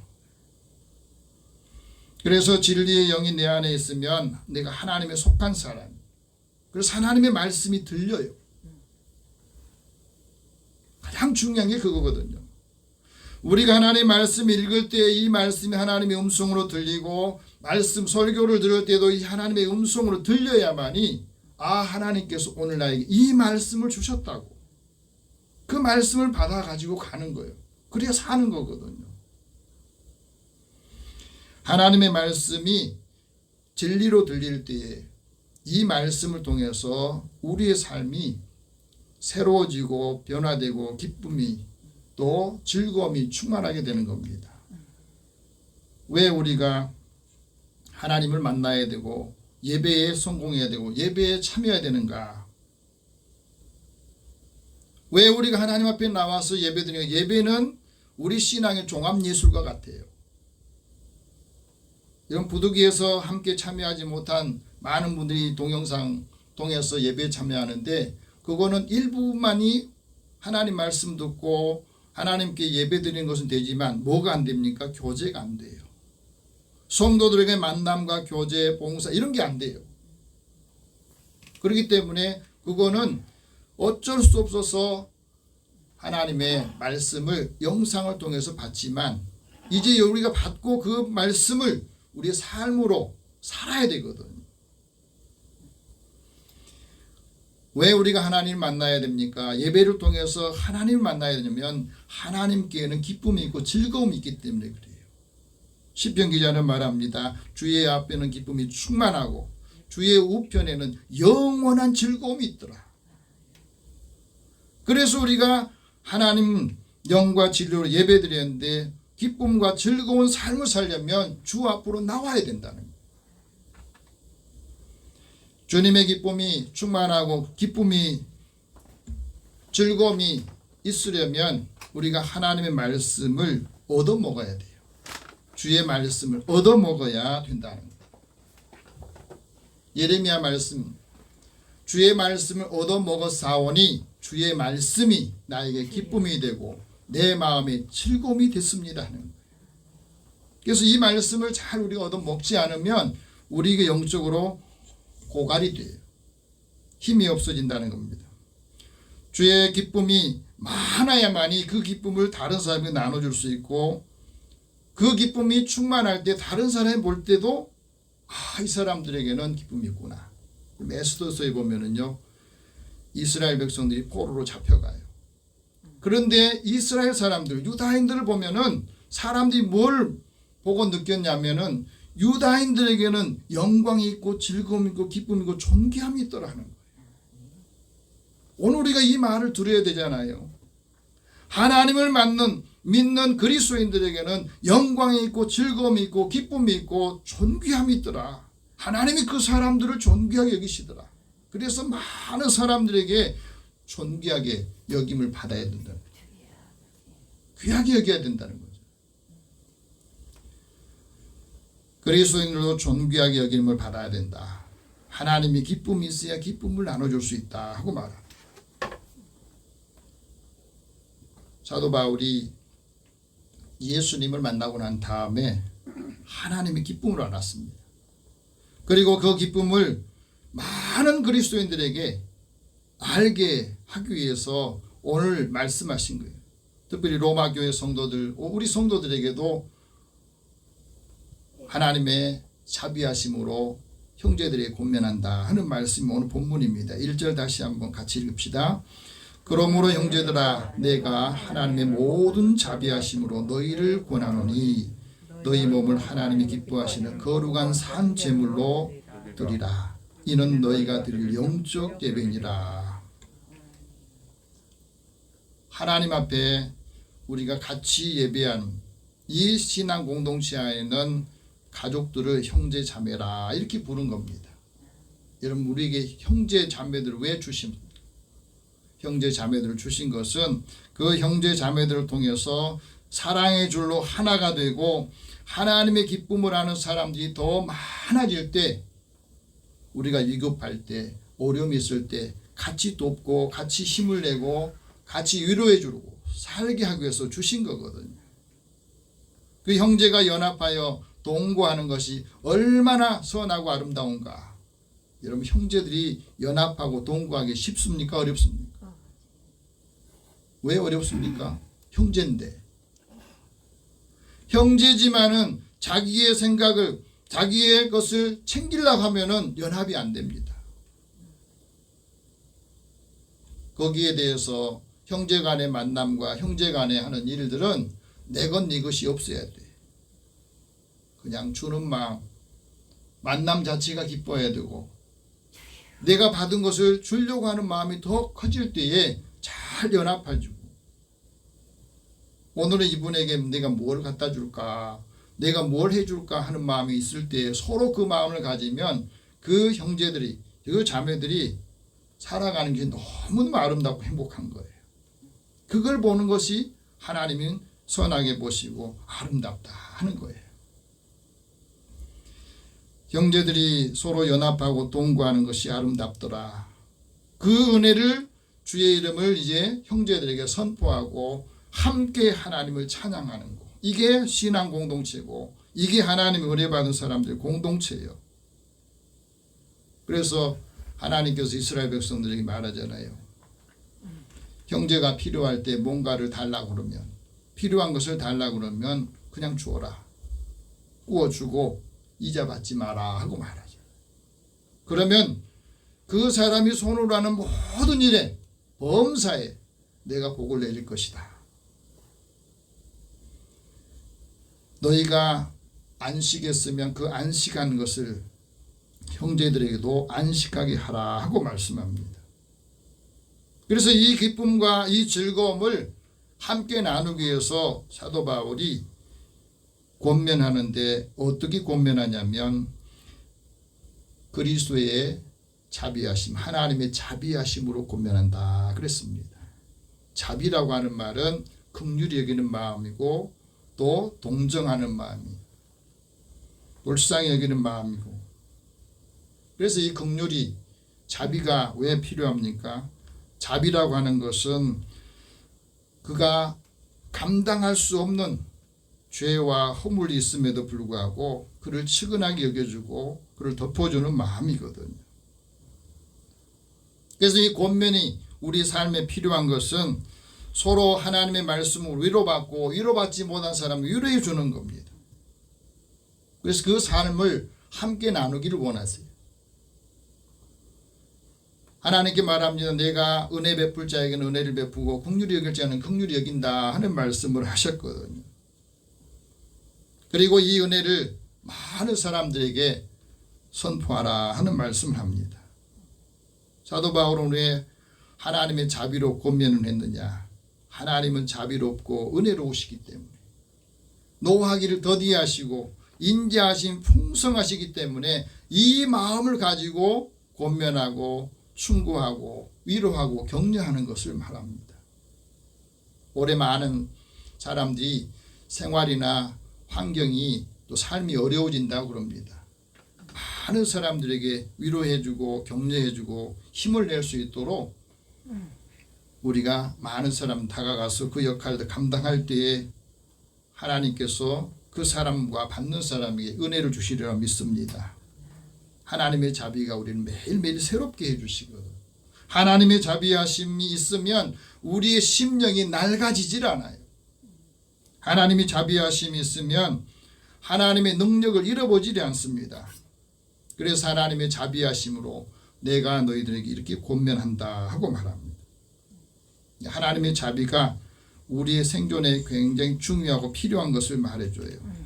그래서 진리의 영이 내 안에 있으면 내가 하나님에 속한 사람, 그래서 하나님의 말씀이 들려요. 가장 중요한 게 그거거든요. 우리가 하나님의 말씀 읽을 때 이 말씀이 하나님의 음성으로 들리고 말씀 설교를 들을 때도 이 하나님의 음성으로 들려야만이 하나님께서 오늘 나에게 이 말씀을 주셨다고 그 말씀을 받아 가지고 가는 거예요. 그래야 사는 거거든요. 하나님의 말씀이 진리로 들릴 때에 이 말씀을 통해서 우리의 삶이 새로워지고 변화되고 기쁨이 또 즐거움이 충만하게 되는 겁니다. 왜 우리가 하나님을 만나야 되고 예배에 성공해야 되고 예배에 참여해야 되는가? 왜 우리가 하나님 앞에 나와서 예배드리는가? 예배는 우리 신앙의 종합예술과 같아요. 이런 부득이해서 함께 참여하지 못한 많은 분들이 동영상 통해서 예배에 참여하는데 그거는 일부만이 하나님 말씀 듣고 하나님께 예배드리는 것은 되지만 뭐가 안 됩니까? 교제가 안 돼요. 성도들에게 만남과 교제, 봉사 이런 게 안 돼요. 그렇기 때문에 그거는 어쩔 수 없어서 하나님의 말씀을 영상을 통해서 받지만 이제 우리가 받고 그 말씀을 우리의 삶으로 살아야 되거든요. 왜 우리가 하나님을 만나야 됩니까? 예배를 통해서 하나님을 만나야 되냐면 하나님께는 기쁨이 있고 즐거움이 있기 때문에 그래요. 시편 기자는 말합니다. 주의 앞에는 기쁨이 충만하고 주의 우편에는 영원한 즐거움이 있더라. 그래서 우리가 하나님 영과 진리로 예배드렸는데 기쁨과 즐거운 삶을 살려면 주 앞으로 나와야 된다는 거예요. 주님의 기쁨이 충만하고 기쁨이 즐거움이 있으려면 우리가 하나님의 말씀을 얻어먹어야 돼요. 주의 말씀을 얻어먹어야 된다는 거예요. 예레미야 말씀, 주의 말씀을 얻어먹었사오니 주의 말씀이 나에게 기쁨이 되고 내 마음에 즐거움이 됐습니다 하는 거예요. 그래서 이 말씀을 잘 우리가 얻어먹지 않으면 우리에게 영적으로 고갈이 돼요. 힘이 없어진다는 겁니다. 주의 기쁨이 많아야만이 그 기쁨을 다른 사람에게 나눠줄 수 있고 그 기쁨이 충만할 때 다른 사람이 볼 때도 이 사람들에게는 기쁨이 있구나. 에스더서에 보면은요 이스라엘 백성들이 포로로 잡혀가요. 그런데 이스라엘 사람들, 유다인들을 보면은 사람들이 뭘 보고 느꼈냐면은 유다인들에게는 영광이 있고 즐거움이 있고 기쁨이 있고 존귀함이 있더라는 거예요. 오늘 우리가 이 말을 들어야 되잖아요. 하나님을 믿는 그리스도인들에게는 영광이 있고 즐거움이 있고 기쁨이 있고 존귀함이 있더라. 하나님이 그 사람들을 존귀하게 여기시더라. 그래서 많은 사람들에게 존귀하게 여김을 받아야 된다는 거죠. 귀하게 여겨야 된다는 거죠. 그리스도인들도 존귀하게 여김을 받아야 된다. 하나님이 기쁨이 있어야 기쁨을 나눠줄 수 있다 하고 말합니다. 사도 바울이 예수님을 만나고 난 다음에 하나님의 기쁨을 알았습니다. 그리고 그 기쁨을 많은 그리스도인들에게 알게 하기 위해서 오늘 말씀하신 거예요. 특별히 로마 교회 성도들, 우리 성도들에게도 하나님의 자비하심으로 형제들에게 권면한다 하는 말씀이 오늘 본문입니다. 1절 다시 한번 같이 읽읍시다. 그러므로 형제들아 내가 하나님의 모든 자비하심으로 너희를 권하노니 너희 몸을 하나님이 기뻐하시는 거룩한 산 제물로 드리라. 이는 너희가 드릴 영적 예배니라. 하나님 앞에 우리가 같이 예배하는 이 신앙 공동체 안에는 가족들을 형제 자매라 이렇게 부른 겁니다. 여러분 우리에게 형제 자매들을 왜 주십니까? 형제 자매들을 주신 것은 그 형제 자매들을 통해서 사랑의 줄로 하나가 되고 하나님의 기쁨을 아는 사람들이 더 많아질 때 우리가 위급할 때 어려움이 있을 때 같이 돕고 같이 힘을 내고 같이 위로해 주고 살게 하기 위해서 주신 거거든요. 그 형제가 연합하여 동거하는 것이 얼마나 선하고 아름다운가. 여러분 형제들이 연합하고 동거하기 쉽습니까? 어렵습니까? 왜 어렵습니까? 형제인데. 형제지만은 자기의 생각을 자기의 것을 챙기려고 하면은 연합이 안 됩니다. 거기에 대해서 형제 간의 만남과 형제 간에 하는 일들은 내 것 네 것이 없어야 돼. 그냥 주는 마음, 만남 자체가 기뻐야 되고 내가 받은 것을 주려고 하는 마음이 더 커질 때에 잘 연합해주고 오늘은 이분에게 내가 뭘 갖다 줄까 내가 뭘 해줄까 하는 마음이 있을 때 서로 그 마음을 가지면 그 형제들이 그 자매들이 살아가는 게 너무너무 아름답고 행복한 거예요. 그걸 보는 것이 하나님은 선하게 보시고 아름답다 하는 거예요. 형제들이 서로 연합하고 동거하는 것이 아름답더라. 그 은혜를 주의 이름을 이제 형제들에게 선포하고 함께 하나님을 찬양하는 것. 이게 신앙 공동체고 이게 하나님의 은혜 받은 사람들의 공동체예요. 그래서 하나님께서 이스라엘 백성들에게 말하잖아요. 형제가 필요할 때 뭔가를 달라고 그러면 필요한 것을 달라고 그러면 그냥 주어라. 구워주고 이자 받지 마라 하고 말하죠. 그러면 그 사람이 손으로 하는 모든 일에 범사에 내가 복을 내릴 것이다. 너희가 안식했으면 그 안식한 것을 형제들에게도 안식하게 하라 하고 말씀합니다. 그래서 이 기쁨과 이 즐거움을 함께 나누기 위해서 사도 바울이 권면하는데 어떻게 권면하냐면 그리스도의 자비하심, 하나님의 자비하심으로 권면한다 그랬습니다. 자비라고 하는 말은 긍휼히 여기는 마음이고 또 동정하는 마음이 불쌍히 여기는 마음이고 그래서 이 긍휼이 자비가 왜 필요합니까? 자비라고 하는 것은 그가 감당할 수 없는 죄와 허물이 있음에도 불구하고 그를 측은하게 여겨주고 그를 덮어주는 마음이거든요. 그래서 이 권면이 우리 삶에 필요한 것은 서로 하나님의 말씀을 위로받고 위로받지 못한 사람을 위로해 주는 겁니다. 그래서 그 삶을 함께 나누기를 원하세요. 하나님께 말합니다. 내가 은혜 베풀 자에게는 은혜를 베푸고 긍휼히 여길 자는 긍휼히 여긴다 하는 말씀을 하셨거든요. 그리고 이 은혜를 많은 사람들에게 선포하라 하는 말씀을 합니다. 사도 바울은 왜 하나님의 자비로 권면을 했느냐? 하나님은 자비롭고 은혜로우시기 때문에, 노하기를 더디하시고 인자하심 풍성하시기 때문에 이 마음을 가지고 권면하고 충고하고 위로하고 격려하는 것을 말합니다. 올해 많은 사람들이 생활이나 환경이 또 삶이 어려워진다고 그럽니다. 많은 사람들에게 위로해주고 격려해주고 힘을 낼 수 있도록 우리가 많은 사람 다가가서 그 역할을 감당할 때에 하나님께서 그 사람과 받는 사람에게 은혜를 주시리라 믿습니다. 하나님의 자비가 우리는 매일매일 새롭게 해주시거든. 하나님의 자비하심이 있으면 우리의 심령이 낡아지질 않아요. 하나님의 자비하심이 있으면 하나님의 능력을 잃어보지 않습니다. 그래서 하나님의 자비하심으로 내가 너희들에게 이렇게 권면한다 하고 말합니다. 하나님의 자비가 우리의 생존에 굉장히 중요하고 필요한 것을 말해줘요.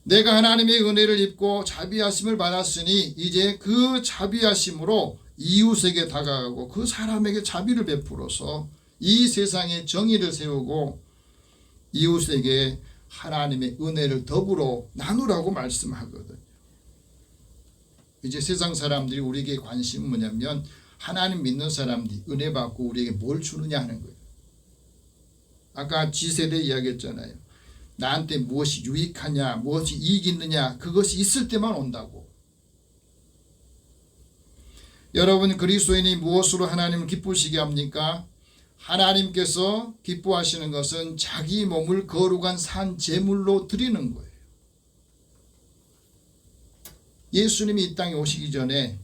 내가 하나님의 은혜를 입고 자비하심을 받았으니 이제 그 자비하심으로 이웃에게 다가가고 그 사람에게 자비를 베풀어서 이 세상에 정의를 세우고 이웃에게 하나님의 은혜를 더불어 나누라고 말씀하거든요. 이제 세상 사람들이 우리에게 관심은 뭐냐면 하나님 믿는 사람들이 은혜 받고 우리에게 뭘 주느냐 하는 거예요. 아까 G세대 이야기했잖아요. 나한테 무엇이 유익하냐, 무엇이 이익이 있느냐, 그것이 있을 때만 온다고. 여러분, 그리스도인이 무엇으로 하나님을 기쁘시게 합니까? 하나님께서 기뻐하시는 것은 자기 몸을 거룩한 산 제물로 드리는 거예요. 예수님이 이 땅에 오시기 전에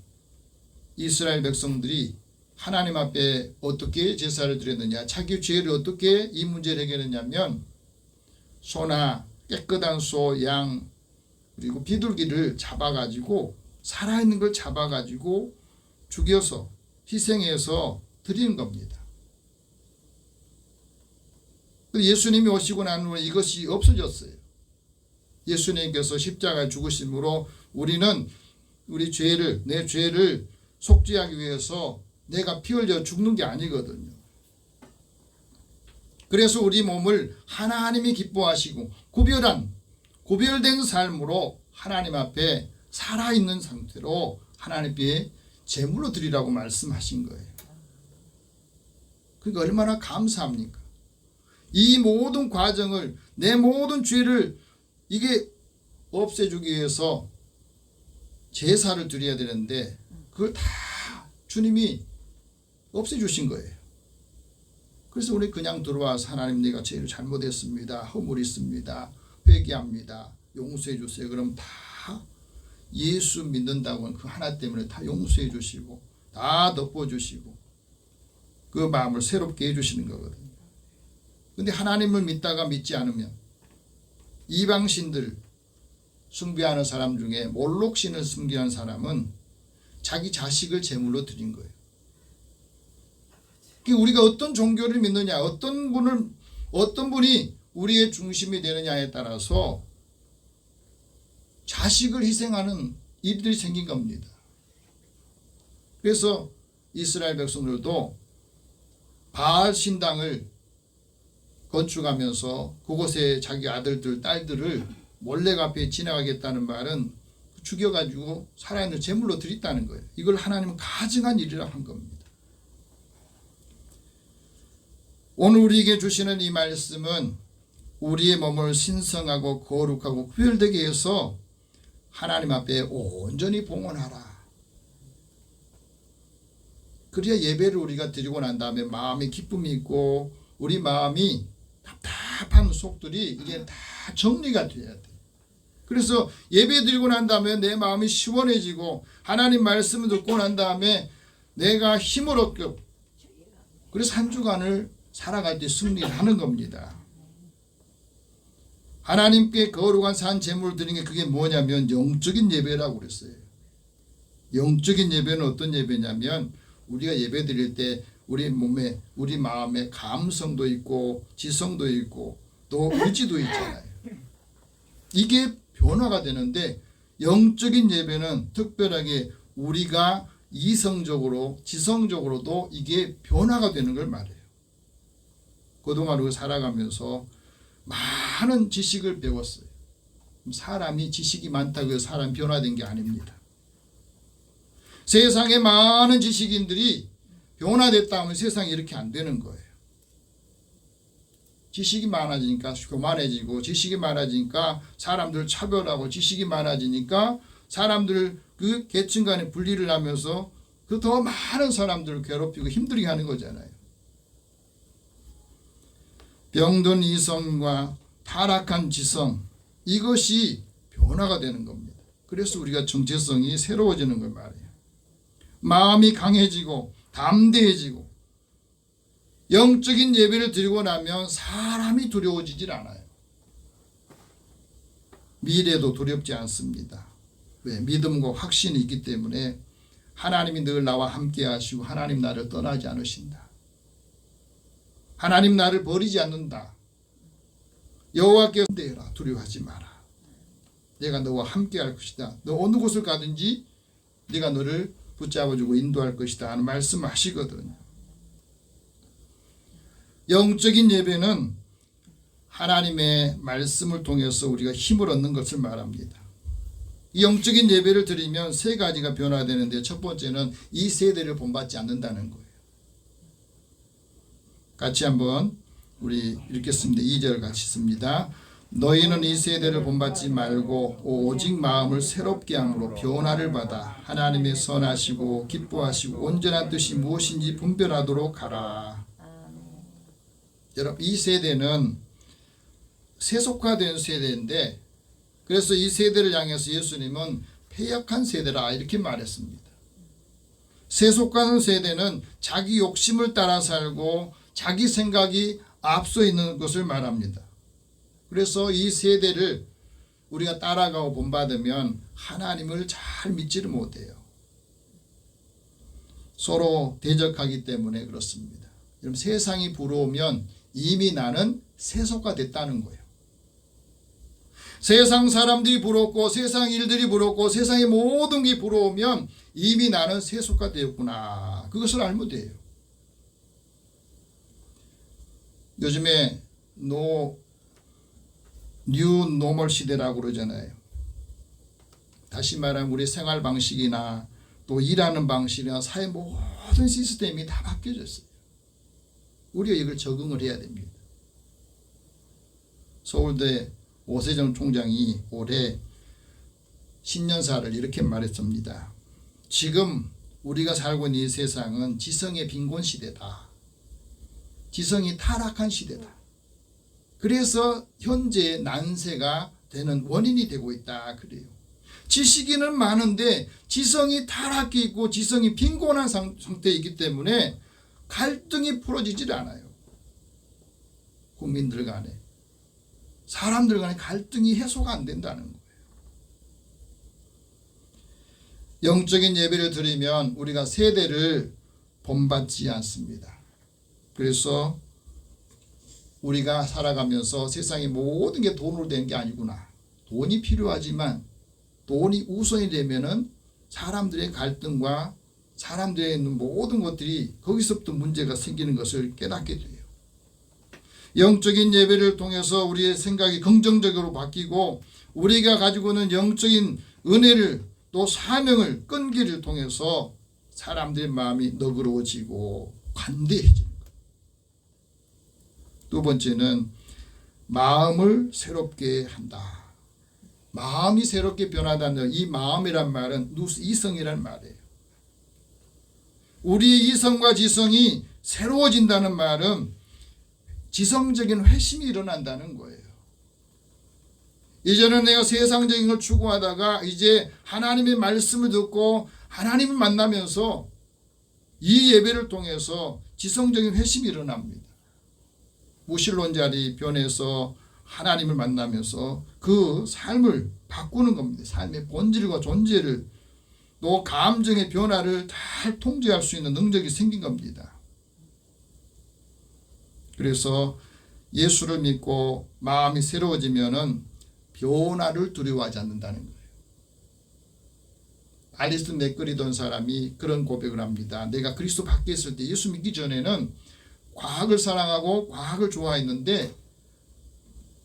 이스라엘 백성들이 하나님 앞에 어떻게 제사를 드렸느냐, 자기 죄를 어떻게 이 문제를 해결했냐면 소나 깨끗한 소, 양 그리고 비둘기를 잡아가지고 살아있는 걸 잡아가지고 죽여서 희생해서 드리는 겁니다. 예수님이 오시고 난 후에 이것이 없어졌어요. 예수님께서 십자가에 죽으심으로 우리는 우리 죄를, 내 죄를 속죄하기 위해서 내가 피 흘려 죽는 게 아니거든요. 그래서 우리 몸을 하나님이 기뻐하시고 구별된 삶으로 하나님 앞에 살아있는 상태로 하나님께 제물로 드리라고 말씀하신 거예요. 그러니까 얼마나 감사합니까? 이 모든 과정을, 내 모든 죄를 이게 없애주기 위해서 제사를 드려야 되는데 그걸 다 주님이 없애주신 거예요. 그래서 우리 그냥 들어와서 하나님 내가 죄를 잘못했습니다, 허물이 있습니다, 회개합니다, 용서해 주세요. 그럼 다 예수 믿는다고 하는 그 하나 때문에 다 용서해 주시고 다 덮어주시고 그 마음을 새롭게 해주시는 거거든요. 근데 하나님을 믿다가 믿지 않으면 이방신들 숭배하는 사람 중에 몰록신을 숭배하는 사람은 자기 자식을 제물로 드린 거예요. 우리가 어떤 종교를 믿느냐, 어떤 분이 우리의 중심이 되느냐에 따라서 자식을 희생하는 일들이 생긴 겁니다. 그래서 이스라엘 백성들도 바알 신당을 건축하면서 그곳에 자기 아들들, 딸들을 몰래 앞에 지나가겠다는 말은 죽여가지고 살아있는 제물로 드렸다는 거예요. 이걸 하나님은 가증한 일이라고 한 겁니다. 오늘 우리에게 주시는 이 말씀은 우리의 몸을 신성하고 거룩하고 구별되게 해서 하나님 앞에 온전히 봉헌하라. 그래야 예배를 우리가 드리고 난 다음에 마음에 기쁨이 있고 우리 마음이 답답한 속들이 이게 다 정리가 돼야 돼. 그래서 예배 드리고 난 다음에 내 마음이 시원해지고 하나님 말씀을 듣고 난 다음에 내가 힘을 얻고 그래서 한 주간을 살아갈 때 승리를 하는 겁니다. 하나님께 거룩한 산 제물을 드리는 게 그게 뭐냐면 영적인 예배라고 그랬어요. 영적인 예배는 어떤 예배냐면 우리가 예배 드릴 때 우리 몸에 우리 마음에 감성도 있고 지성도 있고 또 의지도 있잖아요. 이게 변화가 되는데 영적인 예배는 특별하게 우리가 이성적으로 지성적으로도 이게 변화가 되는 걸 말해요. 그동안 우리가 살아가면서 많은 지식을 배웠어요. 사람이 지식이 많다고 해서 사람이 변화된 게 아닙니다. 세상에 많은 지식인들이 변화됐다 하면 세상이 이렇게 안 되는 거예요. 지식이 많아지니까 교만해지고 지식이 많아지니까 사람들 차별하고 지식이 많아지니까 사람들 그 계층 간에 분리를 하면서 그 더 많은 사람들을 괴롭히고 힘들게 하는 거잖아요. 병든 이성과 타락한 지성, 이것이 변화가 되는 겁니다. 그래서 우리가 정체성이 새로워지는 걸 말해요. 마음이 강해지고 담대해지고 영적인 예배를 드리고 나면 사람이 두려워지질 않아요. 미래도 두렵지 않습니다. 왜? 믿음과 확신이 있기 때문에 하나님이 늘 나와 함께 하시고 하나님 나를 떠나지 않으신다. 하나님 나를 버리지 않는다. 여호와께서 내라 두려워하지 마라. 내가 너와 함께 할 것이다. 너 어느 곳을 가든지 내가 너를 붙잡아주고 인도할 것이다 하는 말씀하시거든요. 영적인 예배는 하나님의 말씀을 통해서 우리가 힘을 얻는 것을 말합니다. 이 영적인 예배를 드리면 세 가지가 변화되는데 첫 번째는 이 세대를 본받지 않는다는 거예요. 같이 한번 우리 읽겠습니다. 2절 같이 씁니다. 너희는 이 세대를 본받지 말고 오직 마음을 새롭게 함으로 변화를 받아 하나님의 선하시고 기뻐하시고 온전한 뜻이 무엇인지 분별하도록 하라. 여러분 이 세대는 세속화된 세대인데 그래서 이 세대를 향해서 예수님은 패역한 세대라 이렇게 말했습니다. 세속화된 세대는 자기 욕심을 따라 살고 자기 생각이 앞서 있는 것을 말합니다. 그래서 이 세대를 우리가 따라가고 본받으면 하나님을 잘 믿지를 못해요. 서로 대적하기 때문에 그렇습니다. 여러분 세상이 부러우면 이미 나는 세속화됐다는 거예요. 세상 사람들이 부럽고 세상 일들이 부럽고 세상의 모든 게 부러우면 이미 나는 세속화되었구나. 그것을 알면 돼요. 요즘에 뉴 노멀 시대라고 그러잖아요. 다시 말하면 우리 생활 방식이나 또 일하는 방식이나 사회 모든 시스템이 다 바뀌어졌어요. 우리가 이걸 적응을 해야 됩니다. 서울대 오세정 총장이 올해 신년사를 이렇게 말했습니다. 지금 우리가 살고 있는 이 세상은 지성의 빈곤 시대다. 지성이 타락한 시대다. 그래서 현재 난세가 되는 원인이 되고 있다 그래요. 지식인은 많은데 지성이 타락해 있고 지성이 빈곤한 상태에 있기 때문에 갈등이 풀어지질 않아요. 국민들 간에 사람들 간에 갈등이 해소가 안 된다는 거예요. 영적인 예배를 드리면 우리가 세대를 본받지 않습니다. 그래서 우리가 살아가면서 세상의 모든 게 돈으로 되는 게 아니구나. 돈이 필요하지만 돈이 우선이 되면은 사람들의 갈등과 사람들의 있는 모든 것들이 거기서부터 문제가 생기는 것을 깨닫게 돼요. 영적인 예배를 통해서 우리의 생각이 긍정적으로 바뀌고 우리가 가지고 있는 영적인 은혜를 또 사명을 끈기를 통해서 사람들의 마음이 너그러워지고 관대해집니다. 두 번째는 마음을 새롭게 한다. 마음이 새롭게 변하다는 이 마음이란 말은 이성이란 말이에요. 우리의 이성과 지성이 새로워진다는 말은 지성적인 회심이 일어난다는 거예요. 이제는 내가 세상적인 걸 추구하다가 이제 하나님의 말씀을 듣고 하나님을 만나면서 이 예배를 통해서 지성적인 회심이 일어납니다. 무신론자리 변해서 하나님을 만나면서 그 삶을 바꾸는 겁니다. 삶의 본질과 존재를 또 감정의 변화를 잘 통제할 수 있는 능력이 생긴 겁니다. 그래서 예수를 믿고 마음이 새로워지면은 변화를 두려워하지 않는다는 거예요. 알리스 맥거리던 사람이 그런 고백을 합니다. 내가 그리스도 밖에 있을 때, 예수 믿기 전에는 과학을 사랑하고 과학을 좋아했는데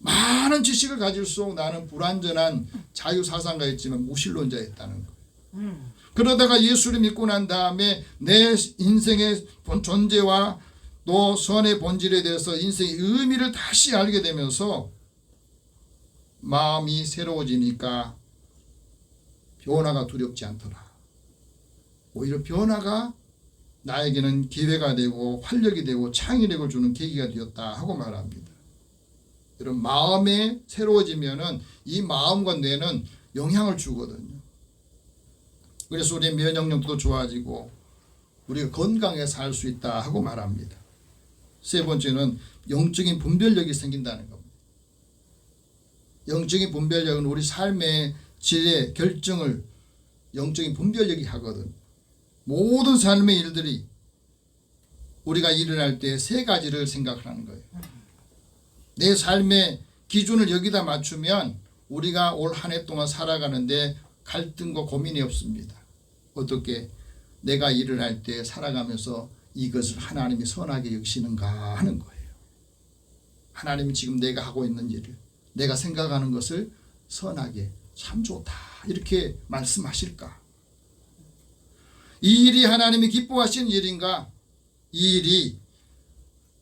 많은 지식을 가질수록 나는 불완전한 자유사상가였지만 무신론자였다는 거예요. 그러다가 예수를 믿고 난 다음에 내 인생의 존재와 또 선의 본질에 대해서 인생의 의미를 다시 알게 되면서 마음이 새로워지니까 변화가 두렵지 않더라. 오히려 변화가 나에게는 기회가 되고 활력이 되고 창의력을 주는 계기가 되었다 하고 말합니다. 여러분, 마음에 새로워지면은 이 마음과 뇌는 영향을 주거든요. 그래서 우리의 면역력도 좋아지고 우리가 건강하게 살 수 있다 하고 말합니다. 세 번째는 영적인 분별력이 생긴다는 겁니다. 영적인 분별력은 우리 삶의 질의 결정을 영적인 분별력이 하거든. 모든 삶의 일들이 우리가 일어날 때 세 가지를 생각하는 거예요. 내 삶의 기준을 여기다 맞추면 우리가 올 한 해 동안 살아가는데 갈등과 고민이 없습니다. 어떻게 내가 일을 할 때 살아가면서 이것을 하나님이 선하게 여기시는가 하는 거예요. 하나님이 지금 내가 하고 있는 일을, 내가 생각하는 것을 선하게, 참 좋다 이렇게 말씀하실까? 이 일이 하나님이 기뻐하시는 일인가? 이 일이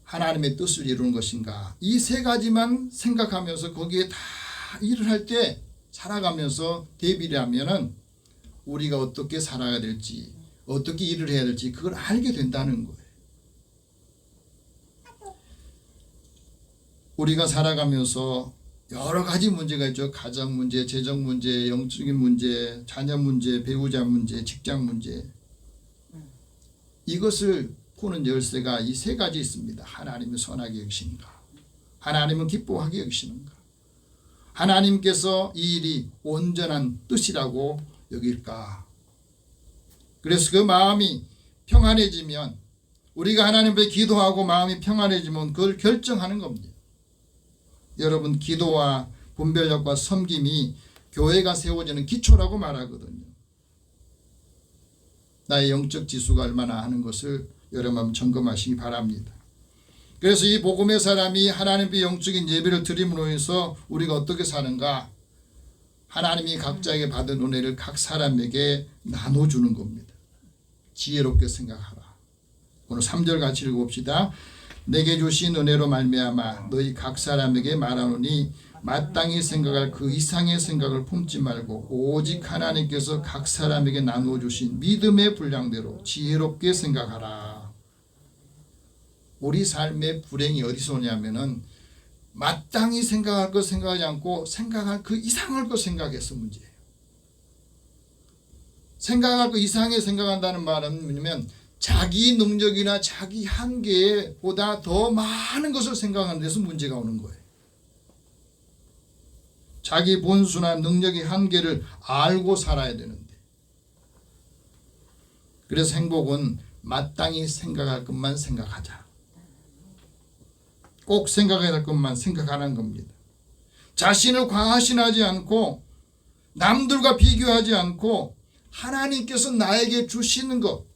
하나님의 뜻을 이루는 것인가? 이 세 가지만 생각하면서 거기에 다 일을 할 때 살아가면서 대비를 하면은 우리가 어떻게 살아야 될지, 어떻게 일을 해야 될지 그걸 알게 된다는 거예요. 우리가 살아가면서 여러 가지 문제가 있죠. 가정 문제, 재정 문제, 영적인 문제, 자녀 문제, 배우자 문제, 직장 문제. 이것을 푸는 열쇠가 이 세 가지 있습니다. 하나님은 선하게 여기시는가? 하나님은 기뻐하게 여기시는가? 하나님께서 이 일이 온전한 뜻이라고 여길까? 그래서 그 마음이 평안해지면, 우리가 하나님 앞에 기도하고 마음이 평안해지면 그걸 결정하는 겁니다. 여러분, 기도와 분별력과 섬김이 교회가 세워지는 기초라고 말하거든요. 나의 영적 지수가 얼마나 하는 것을 여러분 한번 점검하시기 바랍니다. 그래서 이 복음의 사람이 하나님의 영적인 예배를 드림으로 해서 우리가 어떻게 사는가? 하나님이 각자에게 받은 은혜를 각 사람에게 나눠주는 겁니다. 지혜롭게 생각하라. 오늘 3절 같이 읽어봅시다. 내게 주신 은혜로 말미암아 너희 각 사람에게 말하노니 마땅히 생각할 그 이상의 생각을 품지 말고 오직 하나님께서 각 사람에게 나누어 주신 믿음의 분량대로 지혜롭게 생각하라. 우리 삶의 불행이 어디서 오냐면은 마땅히 생각할 것 생각하지 않고 생각할 그 이상할 것 생각해서 문제예요. 생각할 그 이상의 생각한다는 말은 뭐냐면 자기 능력이나 자기 한계보다 더 많은 것을 생각하는 데서 문제가 오는 거예요. 자기 본수나 능력의 한계를 알고 살아야 되는데, 그래서 행복은 마땅히 생각할 것만 생각하자. 꼭 생각해야 할 것만 생각하는 겁니다. 자신을 과신하지 않고 남들과 비교하지 않고 하나님께서 나에게 주시는 것,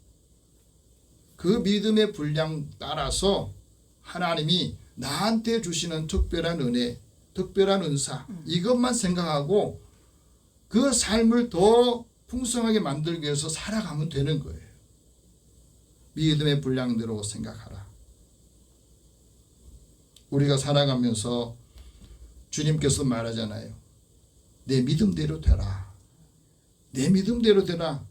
그 믿음의 분량 따라서 하나님이 나한테 주시는 특별한 은혜, 특별한 은사, 이것만 생각하고 그 삶을 더 풍성하게 만들기 위해서 살아가면 되는 거예요. 믿음의 분량대로 생각하라. 우리가 살아가면서 주님께서 말하잖아요. 내 믿음대로 되라. 내 믿음대로 되라.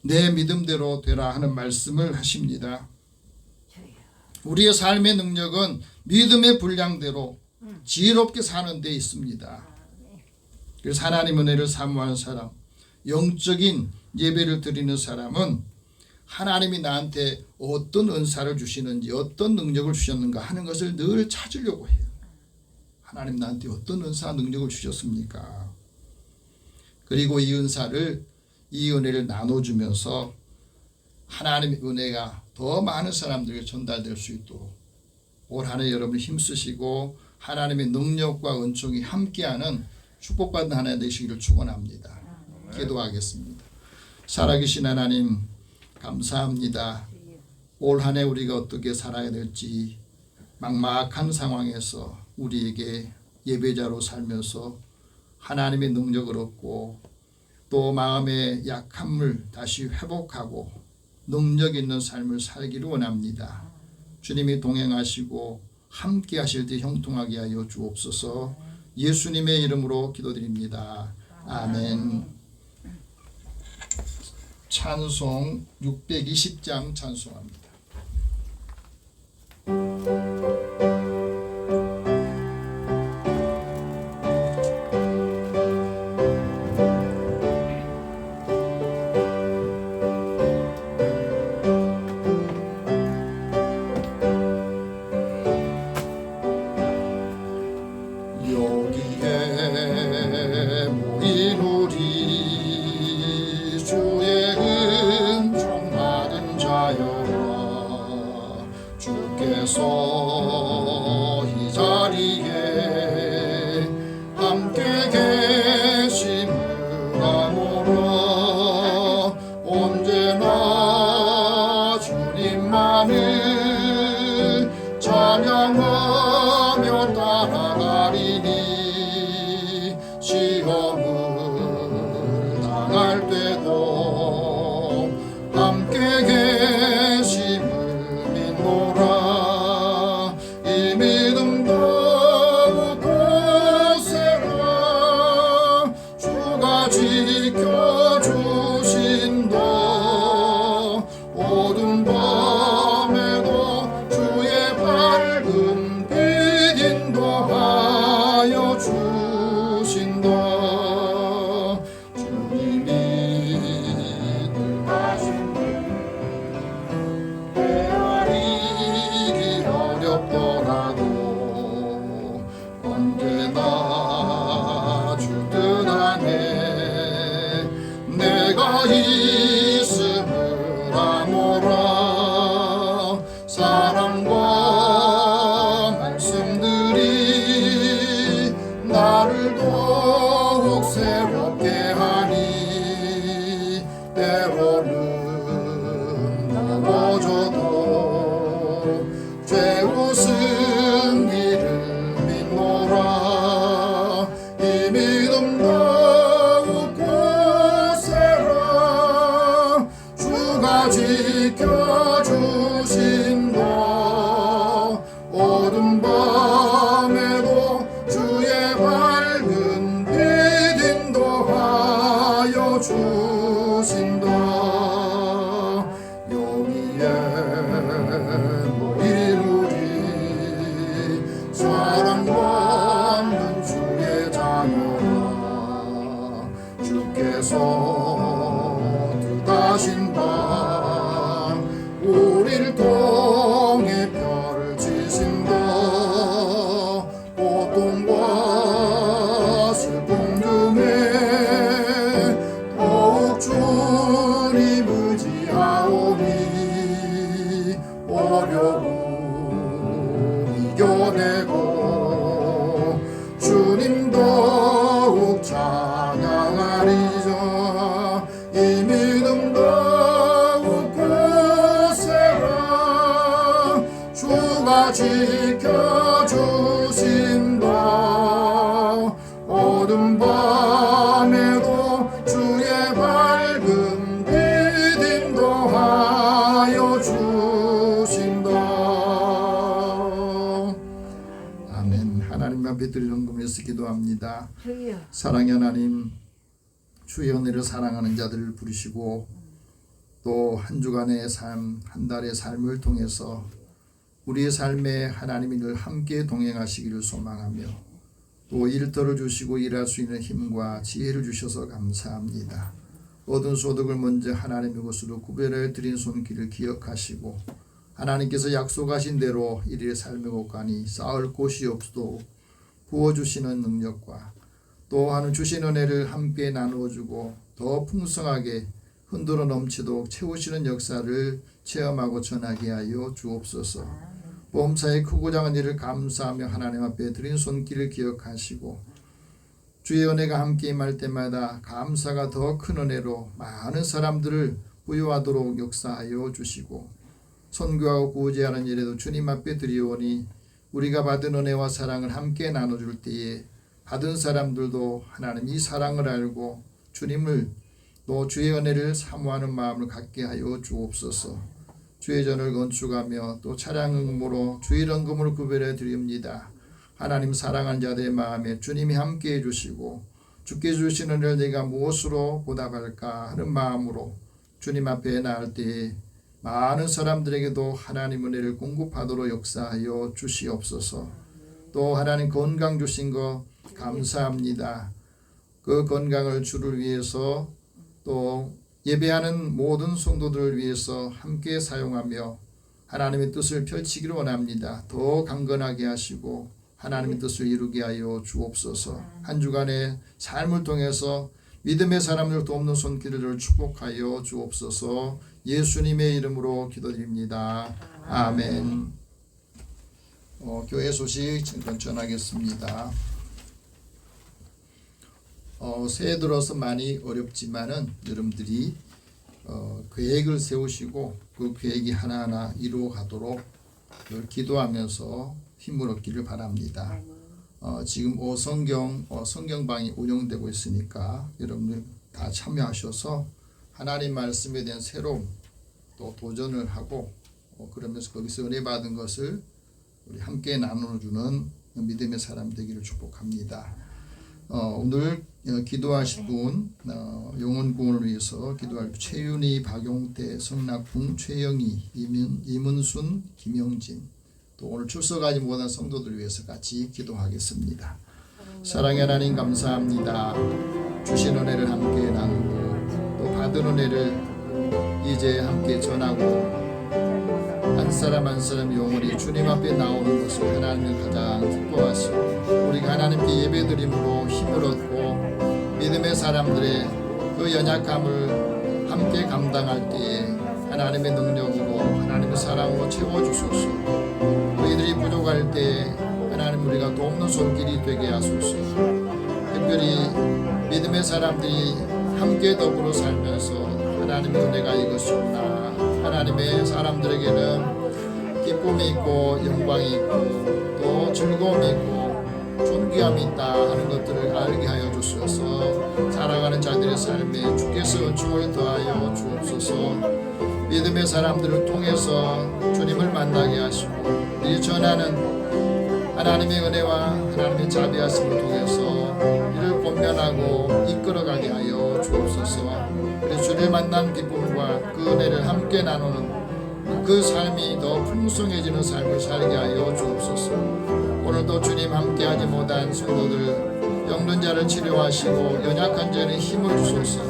내 믿음대로 되라 하는 말씀을 하십니다. 우리의 삶의 능력은 믿음의 분량대로 지혜롭게 사는 데 있습니다. 그래서 하나님 은혜를 사모하는 사람, 영적인 예배를 드리는 사람은 하나님이 나한테 어떤 은사를 주시는지, 어떤 능력을 주셨는가 하는 것을 늘 찾으려고 해요. 하나님 나한테 어떤 은사, 능력을 주셨습니까? 그리고 이 은혜를 나눠주면서 하나님의 은혜가 더 많은 사람들에게 전달될 수 있도록 올 한 해 여러분 힘쓰시고 하나님의 능력과 은총이 함께하는 축복받는 한 해 되시기를 축원합니다. 기도하겠습니다. 살아계신 하나님 감사합니다. 올 한 해 우리가 어떻게 살아야 될지 막막한 상황에서 우리에게 예배자로 살면서 하나님의 능력을 얻고 또 마음의 약함을 다시 회복하고 능력 있는 삶을 살기를 원합니다. 주님이 동행하시고 함께 하실 때 형통하게 하여 주옵소서. 예수님의 이름으로 기도드립니다. 아멘. 찬송 620장 찬송합니다. 여기에 모인 우리 주의 은총 받은 자여 주께서 이 자리에 함께 계심을 아노라 언제나 주님만을 찬양하며 따라가리니 시험을 당할 때도 함께 계심을 믿노라 이 믿음 더욱 굳세라 주가 지켜주신다 어두운 밤에도 주의 밝은 빛 인도하여 주신다 주님이 늘 하신 헤아리기 어렵더라도 언제나 주 뜻 안에 내가 있음을 아노라 사랑과 말씀들이 나를 더욱 새롭게 하니 때로는 넘어져도 죄 웃은 길을 믿노라 이 믿음 더욱 굳세라 주가 지켜주신다 어두운 밤에도 주의 밝은 빛 인도하여 주신다 여기에 모인 우리 사랑받는 주의 자녀라 주께서 뜻하신 바 우리를 통해 별을 지신다 고통과 슬픔 중에 더욱 주님 의지하오니 어려움 이겨내고 주님 더욱 찬양하리자 이 믿음 더욱 굳세라 주가 지켜주신다 어두운 밤에도 주의 밝은 빛 인도하여 주신다 아멘. 하나님 앞에 드리는 금에서 기도합니다. 사랑의 하나님 주의 은혜를 사랑하는 자들을 부르시고 또 한 주간의 삶, 한 달의 삶을 통해서 우리의 삶에 하나님이 늘 함께 동행하시기를 소망하며 또 일터를 주시고 일할 수 있는 힘과 지혜를 주셔서 감사합니다. 얻은 소득을 먼저 하나님의 것으로 구별해 드린 손길을 기억하시고 하나님께서 약속하신 대로 이리의 삶의 곳간이 쌓을 곳이 없도록 부어주시는 능력과 또 하는 주신 은혜를 함께 나누어주고 더 풍성하게 흔들어 넘치도록 채우시는 역사를 체험하고 전하게 하여 주옵소서. 보험사의 크고 작은 일을 감사하며 하나님 앞에 드린 손길을 기억하시고 주의 은혜가 함께 임할 때마다 감사가 더 큰 은혜로 많은 사람들을 부유하도록 역사하여 주시고 선교하고 구제하는 일에도 주님 앞에 드리오니 우리가 받은 은혜와 사랑을 함께 나눠줄 때에 받은 사람들도 하나님 이 사랑을 알고 주님을 또 주의 은혜를 사모하는 마음을 갖게 하여 주옵소서. 주의 전을 건축하며 또 차량 응모로 주의 헌금을 구별해 드립니다. 하나님 사랑하는 자들의 마음에 주님이 함께 해주시고 주께 주신 은혜를 내가 무엇으로 보답할까 하는 마음으로 주님 앞에 나올 때에 많은 사람들에게도 하나님 은혜를 공급하도록 역사하여 주시옵소서. 또 하나님 건강 주신 거 감사합니다. 그 건강을 주를 위해서 또 예배하는 모든 성도들을 위해서 함께 사용하며 하나님의 뜻을 펼치기를 원합니다. 더 강건하게 하시고 하나님의 뜻을 이루게 하여 주옵소서. 한 주간의 삶을 통해서 믿음의 사람들 돕는 손길을 축복하여 주옵소서. 예수님의 이름으로 기도드립니다. 아멘. 교회 소식 잠깐 전하겠습니다. 새해 들어서 많이 어렵지만은 여러분들이 계획을 세우시고 그 계획이 하나하나 이루어가도록 기도하면서 힘을 얻기를 바랍니다. 지금 성경방이 운영되고 있으니까 여러분들 다 참여하셔서 하나님 말씀에 대한 새로운 또 도전을 하고 그러면서 거기서 은혜 받은 것을 우리 함께 나눠주는 믿음의 사람 되기를 축복합니다. 오늘 기도하실 분 영혼구원을 위해서 기도할 최윤희, 박용태, 성낙궁, 최영희, 이문순, 김영진 또 오늘 출석하지 못한 성도들 위해서 같이 기도하겠습니다. 사랑의 하나님 감사합니다. 주신 은혜를 함께 나누고 또 받은 은혜를 이제 함께 전하고 한 사람 한 사람 영혼이 주님 앞에 나오는 것을 하나님은 가장 기뻐하시고 우리가 하나님께 예배드림으로 힘을 얻고 믿음의 사람들의 그 연약함을 함께 감당할 때에 하나님의 능력으로 하나님의 사랑으로 채워주소서. 우리들이 부족할 때 하나님 우리가 돕는 손길이 되게 하소서. 특별히 믿음의 사람들이 함께 더불어 살면서 하나님의 은혜가 이것이구나. 하나님의 사람들에게는 기쁨이 있고 영광이 있고 또 즐거움이 있고 존귀함이 있다 하는 것들을 알게 하여 주소서. 살아가는 자들의 삶에 주께서 은총을 더하여 주옵소서. 믿음의 사람들을 통해서 주님을 만나게 하시고 이 전하는 하나님의 은혜와 하나님의 자비하심을 통해서 이를 권면하고 이끌어가게 하여 주옵소서. 우리 주를 만난 기쁨과 그 은혜를 함께 나누는 그 삶이 더 풍성해지는 삶을 살게 하여 주옵소서. 오늘도 주님 함께하지 못한 성도들 병든 자를 치료하시고 연약한 자는 힘을 주소서.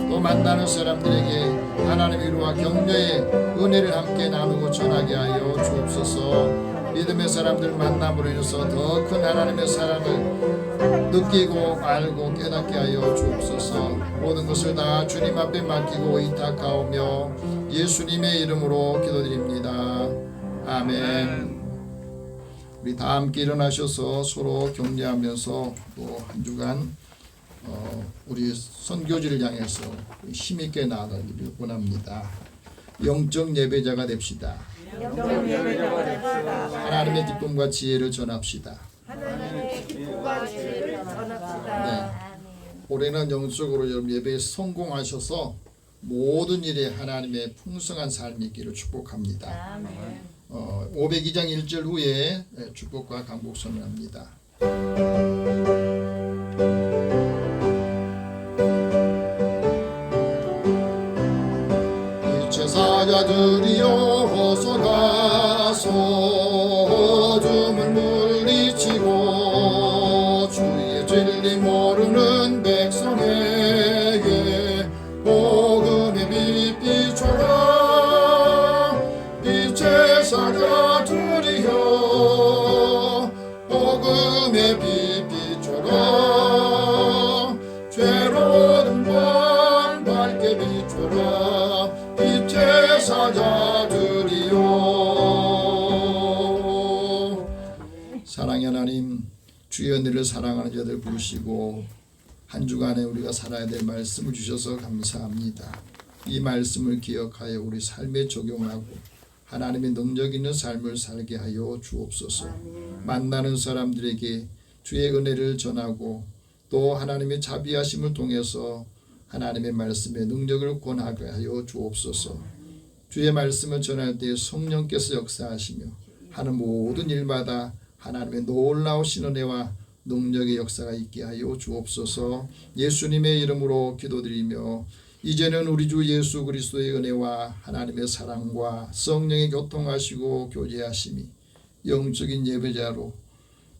또 만나는 사람들에게 하나님의 위로와 격려의 은혜를 함께 나누고 전하게 하여 주옵소서. 믿음의 사람들 만남으로 인해서 더 큰 하나님의 사랑을 느끼고 알고 깨닫게 하여 주옵소서. 모든 것을 다 주님 앞에 맡기고 의탁하오며 예수님의 이름으로 기도드립니다. 아멘. 우리 다 함께 일어나셔서 서로 격려하면서 또 한 주간 우리 선교지를 향해서 힘있게 나아가기를 원합니다. 영적 예배자가 됩시다. 하나님의 기쁨과 지혜를 전합시다. 네. 올해는 영적으로 여러분 예배에 성공하셔서 모든 일에 하나님의 풍성한 삶이 있기를 축복합니다. 502장 1절 후에 축복과 강복 선언합니다. 제사자들이여 어서 가서 어둠을 물리치고 주의 진리 모르는 백성에게 복음의 빛 비춰라. 이 제사자들이여 복음의 빛 비춰라. 우리를 사랑하는 자들 부르시고 한 주간에 우리가 살아야 될 말씀을 주셔서 감사합니다. 이 말씀을 기억하여 우리 삶에 적용하고 하나님의 능력 있는 삶을 살게 하여 주옵소서. 만나는 사람들에게 주의 은혜를 전하고 또 하나님의 자비하심을 통해서 하나님의 말씀의 능력을 권하게 하여 주옵소서. 주의 말씀을 전할 때 성령께서 역사하시며 하는 모든 일마다 하나님의 놀라우신 은혜와 능력의 역사가 있게 하여 주옵소서. 예수님의 이름으로 기도드리며 이제는 우리 주 예수 그리스도의 은혜와 하나님의 사랑과 성령의 교통하시고 교제하심이 영적인 예배자로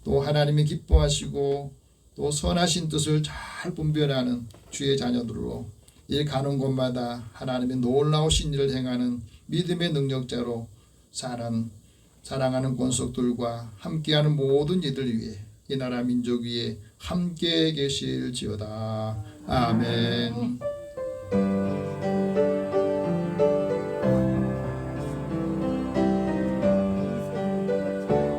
또 하나님이 기뻐하시고 또 선하신 뜻을 잘 분별하는 주의 자녀들로 일 가는 곳마다 하나님의 놀라우신 일을 행하는 믿음의 능력자로 사랑하는 권속들과 함께하는 모든 이들 위해 이 나라 민족 위에 함께 계실지어다. 아멘.